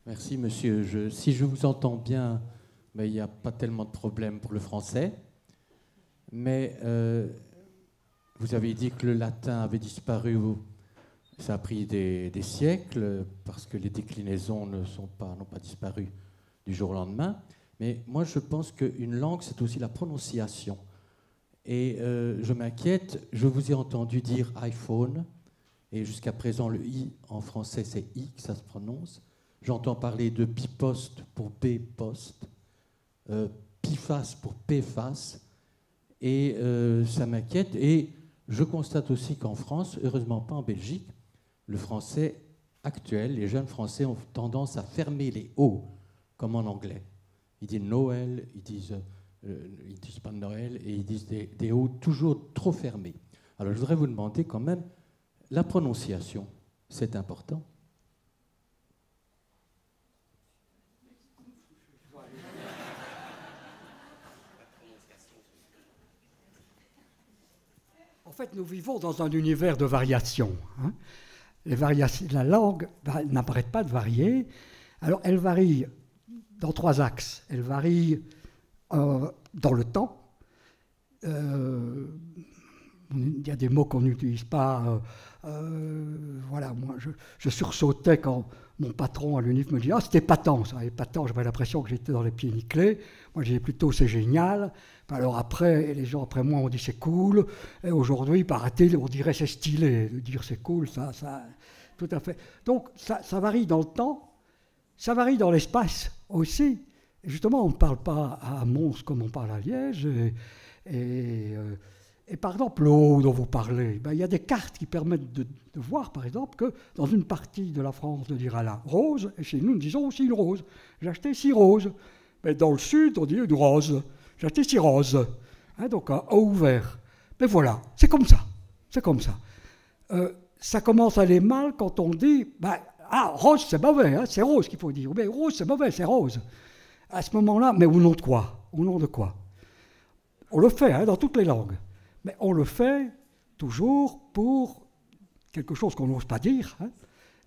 Merci, monsieur. Si je vous entends bien, il n'y a pas tellement de problème pour le français. Mais vous avez dit que le latin avait disparu. Ça a pris des siècles parce que les déclinaisons n'ont pas disparu du jour au lendemain. Mais moi, je pense qu'une langue, c'est aussi la prononciation. Et je m'inquiète, je vous ai entendu dire iPhone, et jusqu'à présent, le I en français, c'est I que ça se prononce. J'entends parler de biposte pour B-poste, PFAS pour PFAS, et ça m'inquiète. Et je constate aussi qu'en France, heureusement pas en Belgique, le français actuel, les jeunes français ont tendance à fermer les O, comme en anglais. Ils disent Noël, ils disent pas Noël, et ils disent des O toujours trop fermés. Alors je voudrais vous demander quand même, la prononciation, c'est important?
En fait, nous vivons dans un univers de variations. Hein. La langue n'arrête pas de varier. Alors, elle varie dans 3 axes. Elle varie dans le temps. Il y a des mots qu'on n'utilise pas. Voilà, moi, je sursautais quand mon patron à l'UNIF me dit « Ah, c'était épatant, ça, épatant ». J'avais l'impression que j'étais dans les pieds nickelés. Moi, j'ai plutôt « c'est génial ». Alors après, les gens après moi ont dit « c'est cool ». Et aujourd'hui, paraît-il, on dirait « c'est stylé ». De dire « c'est cool », ça, tout à fait. Donc, ça varie dans le temps, ça varie dans l'espace aussi. Et justement, on ne parle pas à Mons comme on parle à Liège. Et par exemple, l'eau dont vous parlez, il y a des cartes qui permettent de voir, par exemple, que dans une partie de la France, on dira la rose, et chez nous, nous disons aussi une rose. J'ai acheté 6 roses. Mais dans le sud, on dit une rose. J'ai acheté 6 roses. Hein, donc un O ouvert. Mais voilà, c'est comme ça. C'est comme ça. Ça commence à aller mal quand on dit rose, c'est mauvais, hein, c'est rose qu'il faut dire. Mais rose, c'est mauvais, c'est rose. À ce moment-là, mais au nom de quoi? Au nom de quoi? On le fait hein, dans toutes les langues. Mais on le fait toujours pour quelque chose qu'on n'ose pas dire, hein,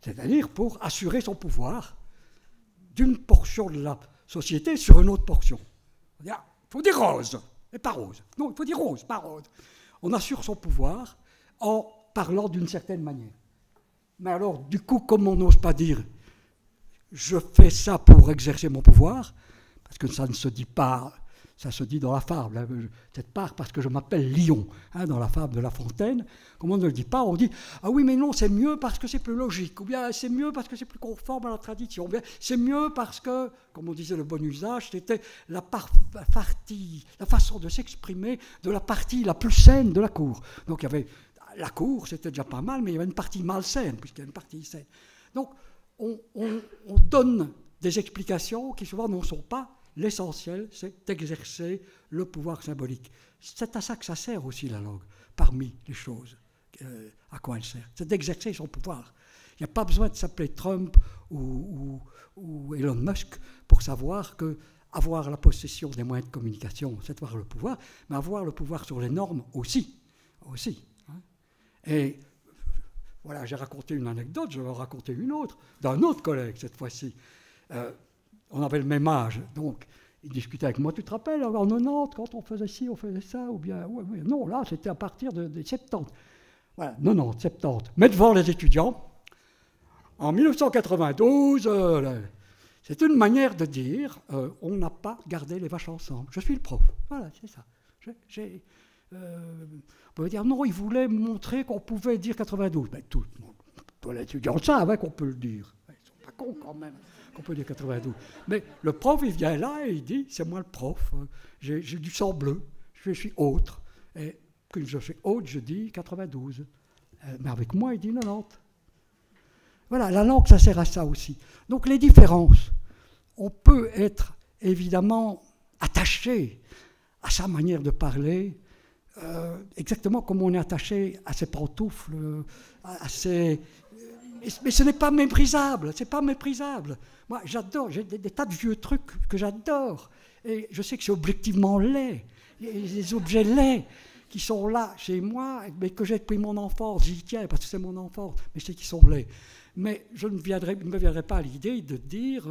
c'est-à-dire pour assurer son pouvoir d'une portion de la société sur une autre portion. Il faut dire rose, et pas rose. Non, il faut dire rose, pas rose. On assure son pouvoir en parlant d'une certaine manière. Mais alors, du coup, comme on n'ose pas dire « je fais ça pour exercer mon pouvoir », parce que ça ne se dit pas... Ça se dit dans la fable, hein, peut-être pas parce que je m'appelle Lion, hein, dans la fable de La Fontaine. Comme on ne le dit pas, on dit « Ah oui, mais non, c'est mieux parce que c'est plus logique », ou bien « c'est mieux parce que c'est plus conforme à la tradition », ou bien « c'est mieux parce que, comme on disait le bon usage, c'était la façon de s'exprimer de la partie la plus saine de la cour ». Donc il y avait la cour, c'était déjà pas mal, mais il y avait une partie malsaine, puisqu'il y a une partie saine. Donc on donne des explications qui souvent n'en sont pas. L'essentiel, c'est d'exercer le pouvoir symbolique. C'est à ça que ça sert aussi la langue, parmi les choses à quoi elle sert. C'est d'exercer son pouvoir. Il n'y a pas besoin de s'appeler Trump ou Elon Musk pour savoir que avoir la possession des moyens de communication, c'est avoir le pouvoir, mais avoir le pouvoir sur les normes aussi. Hein. Et voilà, j'ai raconté une anecdote, je vais en raconter une autre, d'un autre collègue cette fois-ci. On avait le même âge, donc il discutait avec moi. Tu te rappelles, en 90, quand on faisait ci, on faisait ça, ou bien... Ouais, non, là, c'était à partir des 70. Voilà, 90, 70. Mais devant les étudiants, en 1992, c'est une manière de dire on n'a pas gardé les vaches ensemble. Je suis le prof. Voilà, c'est ça. On peut dire non, il voulait montrer qu'on pouvait dire 92. Mais tous les étudiants savent qu'on peut le dire. Ils ne sont pas cons quand même. Qu'on peut dire 92. Mais le prof, il vient là et il dit, c'est moi le prof, j'ai du sang bleu, je suis autre. Et quand je suis autre, je dis 92. Mais avec moi, il dit 90. Voilà, la langue, ça sert à ça aussi. Donc les différences, on peut être évidemment attaché à sa manière de parler, exactement comme on est attaché à ses pantoufles, à ses... Mais ce n'est pas méprisable, c'est pas méprisable. Moi, j'adore, j'ai des tas de vieux trucs que j'adore. Et je sais que c'est objectivement laid. Les objets laids qui sont là chez moi, mais que j'ai depuis mon enfance, j'y tiens parce que c'est mon enfance, mais je sais qu'ils sont laids. Mais je ne me viendrai pas à l'idée de dire,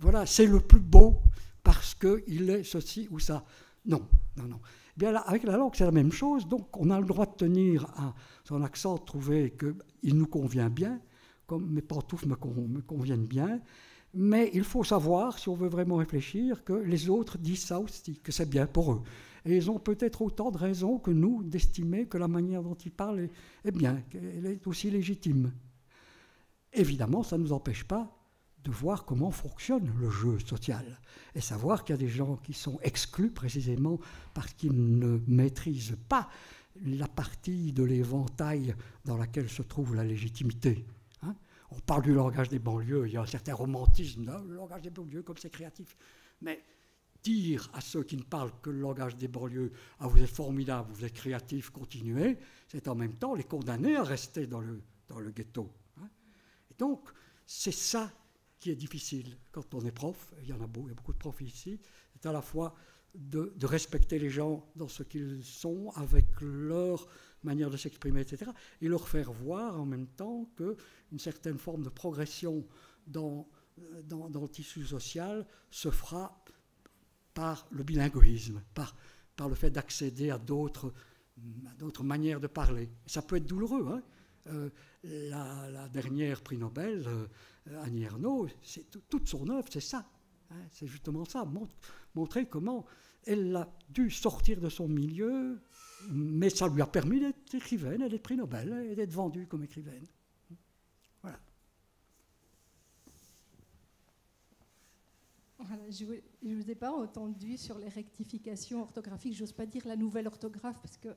voilà, c'est le plus beau parce qu'il est ceci ou ça. Non. Bien là, avec la langue, c'est la même chose. Donc, on a le droit de tenir à son accent, de trouver qu'il nous convient bien, comme mes pantoufles me conviennent bien. Mais il faut savoir, si on veut vraiment réfléchir, que les autres disent ça aussi, que c'est bien pour eux. Et ils ont peut-être autant de raisons que nous d'estimer que la manière dont ils parlent est bien, qu'elle est aussi légitime. Évidemment, ça ne nous empêche pas de voir comment fonctionne le jeu social et savoir qu'il y a des gens qui sont exclus précisément parce qu'ils ne maîtrisent pas la partie de l'éventail dans laquelle se trouve la légitimité. Hein? On parle du langage des banlieues, il y a un certain romantisme, le langage des banlieues comme c'est créatif. Mais dire à ceux qui ne parlent que le langage des banlieues « Ah, vous êtes formidables, vous êtes créatifs, continuez », c'est en même temps les condamner à rester dans le ghetto. Hein? Et donc, c'est ça qui est difficile quand on est prof, il y a beaucoup de profs ici, c'est à la fois de respecter les gens dans ce qu'ils sont, avec leur manière de s'exprimer, etc., et leur faire voir en même temps qu'une certaine forme de progression dans le tissu social se fera par le bilinguisme, par le fait d'accéder à d'autres manières de parler. Et ça peut être douloureux, hein. La dernière prix Nobel, Annie Ernaux, toute son œuvre, c'est ça. Hein, c'est justement ça, montrer comment elle a dû sortir de son milieu, mais ça lui a permis d'être écrivaine et d'être prix Nobel et d'être vendue comme écrivaine. Voilà.
Voilà, je ne vous ai pas entendu sur les rectifications orthographiques. Je n'ose pas dire la nouvelle orthographe parce que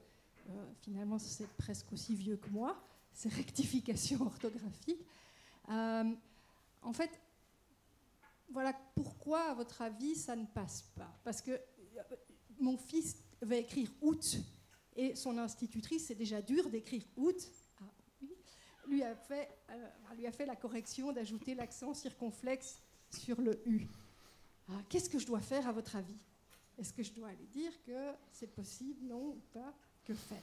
finalement c'est presque aussi vieux que moi, ces rectifications orthographiques. En fait, voilà pourquoi, à votre avis, ça ne passe pas. Parce que mon fils va écrire août et son institutrice, c'est déjà dur d'écrire août. Ah, oui, lui a fait la correction d'ajouter l'accent circonflexe sur le U. Qu'est-ce que je dois faire à votre avis? Est-ce que je dois aller dire que c'est possible, non ou pas? Que faire?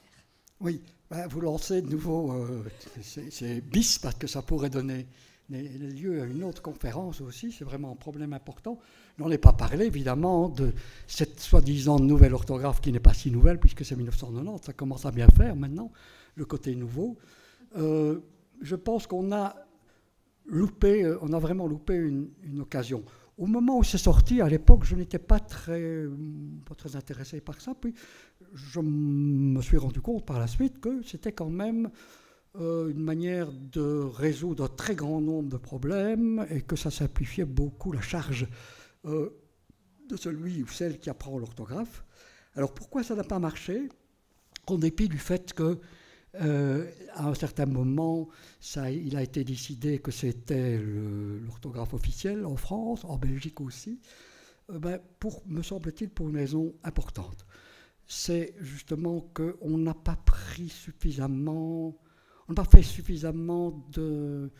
Oui, vous lancez de nouveau, c'est bis parce que ça pourrait donner lieu à une autre conférence aussi, c'est vraiment un problème important. Je n'en ai pas parlé évidemment de cette soi-disant nouvelle orthographe qui n'est pas si nouvelle puisque c'est 1990, ça commence à bien faire maintenant, le côté nouveau. Je pense qu'on a vraiment loupé une occasion. Au moment où c'est sorti, à l'époque, je n'étais pas très intéressé par ça. Puis je me suis rendu compte par la suite que c'était quand même une manière de résoudre un très grand nombre de problèmes et que ça simplifiait beaucoup la charge de celui ou celle qui apprend l'orthographe. Alors pourquoi ça n'a pas marché? En dépit du fait que à un certain moment, il a été décidé que c'était l'orthographe officielle en France, en Belgique aussi, me semble-t-il, pour une raison importante. C'est justement qu'on n'a pas fait suffisamment de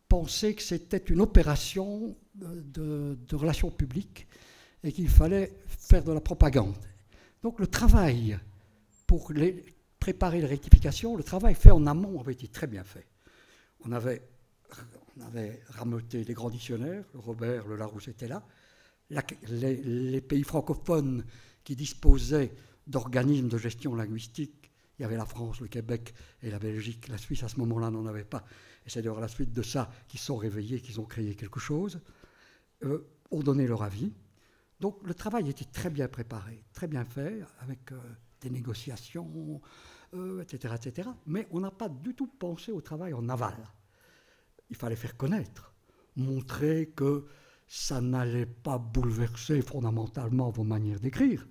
penser que c'était une opération de relations publiques et qu'il fallait faire de la propagande. Donc le travail pour préparer les rectifications, le travail fait en amont avait été très bien fait. On avait rameuté les grands dictionnaires, le Robert, le Larousse étaient là. Les pays francophones qui disposaient d'organismes de gestion linguistique, il y avait la France, le Québec et la Belgique. La Suisse, à ce moment-là, n'en avait pas. Et c'est d'ailleurs à la suite de ça qu'ils se sont réveillés, qu'ils ont créé quelque chose, ont donné leur avis. Donc le travail était très bien préparé, très bien fait, avec des négociations, etc., etc. Mais on n'a pas du tout pensé au travail en aval. Il fallait faire connaître, montrer que ça n'allait pas bouleverser fondamentalement vos manières d'écrire.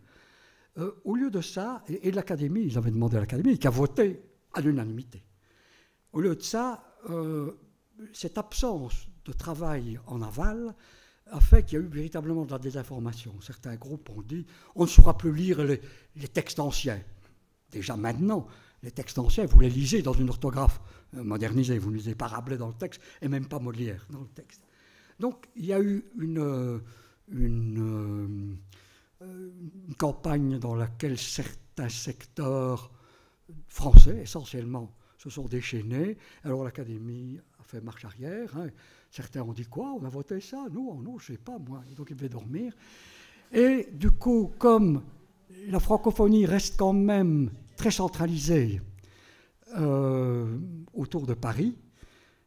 Au lieu de ça, et l'Académie, ils avaient demandé à l'Académie, qui a voté à l'unanimité. Au lieu de ça, cette absence de travail en aval a fait qu'il y a eu véritablement de la désinformation. Certains groupes ont dit on ne saura plus lire les textes anciens. Déjà maintenant, les textes anciens, vous les lisez dans une orthographe modernisée, vous ne lisez pas Rabelais dans le texte et même pas Molière dans le texte. Donc il y a eu une campagne dans laquelle certains secteurs français, essentiellement, se sont déchaînés. Alors l'Académie a fait marche arrière. Hein. Certains ont dit quoi? On a voté ça? Non, je ne sais pas, moi. Donc ils devaient dormir. Et du coup, comme la francophonie reste quand même très centralisée autour de Paris,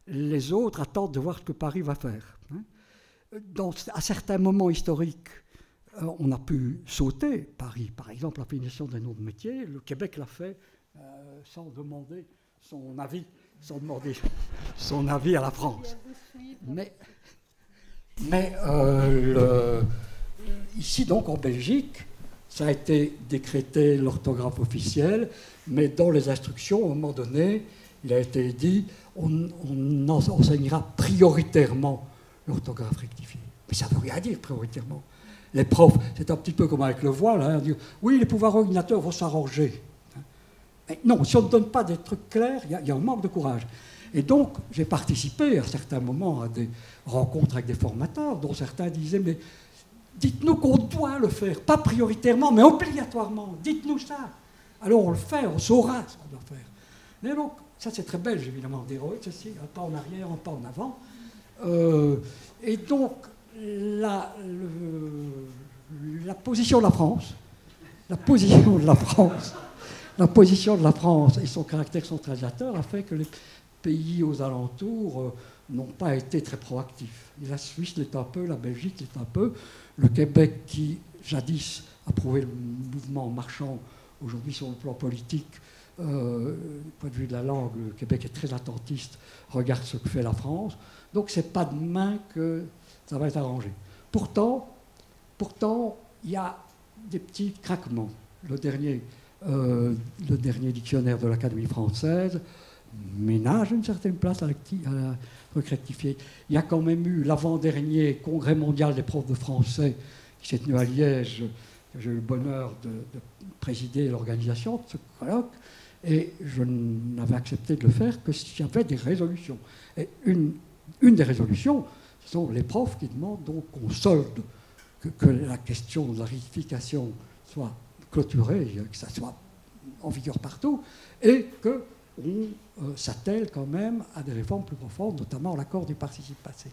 les autres attendent de voir ce que Paris va faire. Hein. à certains moments historiques, on a pu sauter. Paris, par exemple, la finition des noms de métiers, le Québec l'a fait sans demander son avis, sans demander son avis à la France. Mais ici, donc, en Belgique, ça a été décrété l'orthographe officielle, mais dans les instructions, à un moment donné, il a été dit on enseignera prioritairement l'orthographe rectifiée. Mais ça ne veut rien dire, prioritairement. Les profs, c'est un petit peu comme avec le voile, hein, dire, oui, les pouvoirs ordinateurs vont s'arranger. Mais non, si on ne donne pas des trucs clairs, il y a un manque de courage. Et donc, j'ai participé à certains moments à des rencontres avec des formateurs, dont certains disaient, mais dites-nous qu'on doit le faire, pas prioritairement, mais obligatoirement, dites-nous ça. Alors on le fait, on saura ce qu'on doit faire. Mais donc, ça c'est très belge, évidemment, d'héroïque, ceci, un pas en arrière, un pas en avant. Et donc, la position de la France, la position de la France et son caractère centralisateur a fait que les pays aux alentours n'ont pas été très proactifs. Et la Suisse l'est un peu, la Belgique l'est un peu, le Québec qui, jadis, approuvait le mouvement marchand, aujourd'hui sur le plan politique, du point de vue de la langue, le Québec est très attentiste, regarde ce que fait la France. Donc c'est pas demain que ça va être arrangé. Pourtant, il y a des petits craquements. Le dernier dictionnaire de l'Académie française ménage une certaine place à la rectifier. Il y a quand même eu l'avant-dernier congrès mondial des profs de français qui s'est tenu à Liège. J'ai eu le bonheur de présider l'organisation de ce colloque et je n'avais accepté de le faire que s'il y avait des résolutions. Et une des résolutions, ce sont les profs qui demandent donc qu'on solde, que la question de la rectification soit clôturée, que ça soit en vigueur partout, et qu'on s'attelle quand même à des réformes plus profondes, notamment l'accord du participe passé.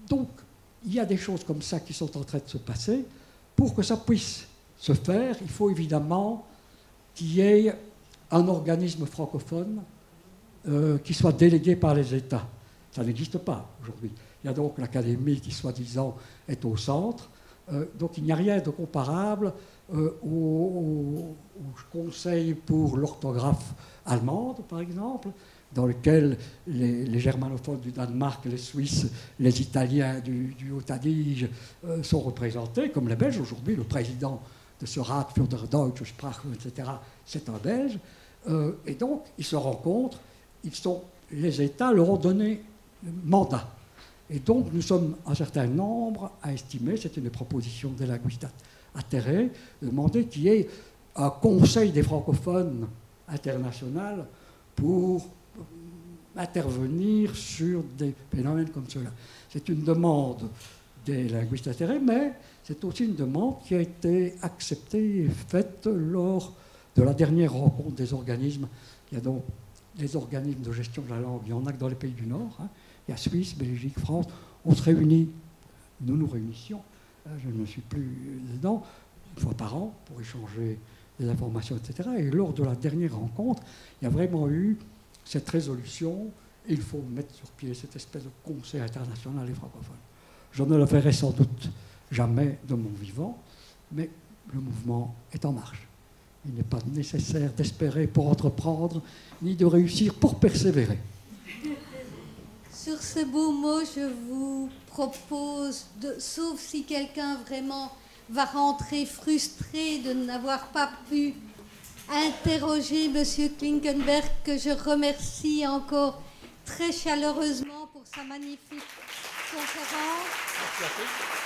Donc, il y a des choses comme ça qui sont en train de se passer. Pour que ça puisse se faire, il faut évidemment qu'il y ait un organisme francophone qui soit délégué par les États. Ça n'existe pas aujourd'hui. Il y a donc l'Académie qui, soi-disant, est au centre. Donc il n'y a rien de comparable au Conseil pour l'orthographe allemande, par exemple, dans lequel les germanophones du Danemark, les Suisses, les Italiens du Haut-Adige sont représentés, comme les Belges. Aujourd'hui, le président de ce Rat für der Deutsche Sprache, etc., c'est un Belge. Et donc, ils se rencontrent, les États leur ont donné mandat. Et donc, nous sommes un certain nombre à estimer, c'est une proposition des linguistes atterrés, de demander qu'il y ait un conseil des francophones international pour intervenir sur des phénomènes comme cela. C'est une demande des linguistes atterrés, mais c'est aussi une demande qui a été acceptée et faite lors de la dernière rencontre des organismes. Il y a donc des organismes de gestion de la langue, il y en a que dans les pays du Nord, hein. Il y a Suisse, Belgique, France, on se réunit, nous nous réunissions, je ne suis plus dedans, une fois par an pour échanger des informations, etc. Et lors de la dernière rencontre, il y a vraiment eu cette résolution, il faut mettre sur pied cette espèce de conseil international des francophones. Je ne le verrai sans doute jamais de mon vivant, mais le mouvement est en marche. Il n'est pas nécessaire d'espérer pour entreprendre, ni de réussir pour persévérer.
Sur ce beau mot, je vous propose, sauf si quelqu'un vraiment va rentrer frustré de n'avoir pas pu interroger M. Klinkenberg, que je remercie encore très chaleureusement pour sa magnifique conférence. Merci à tous.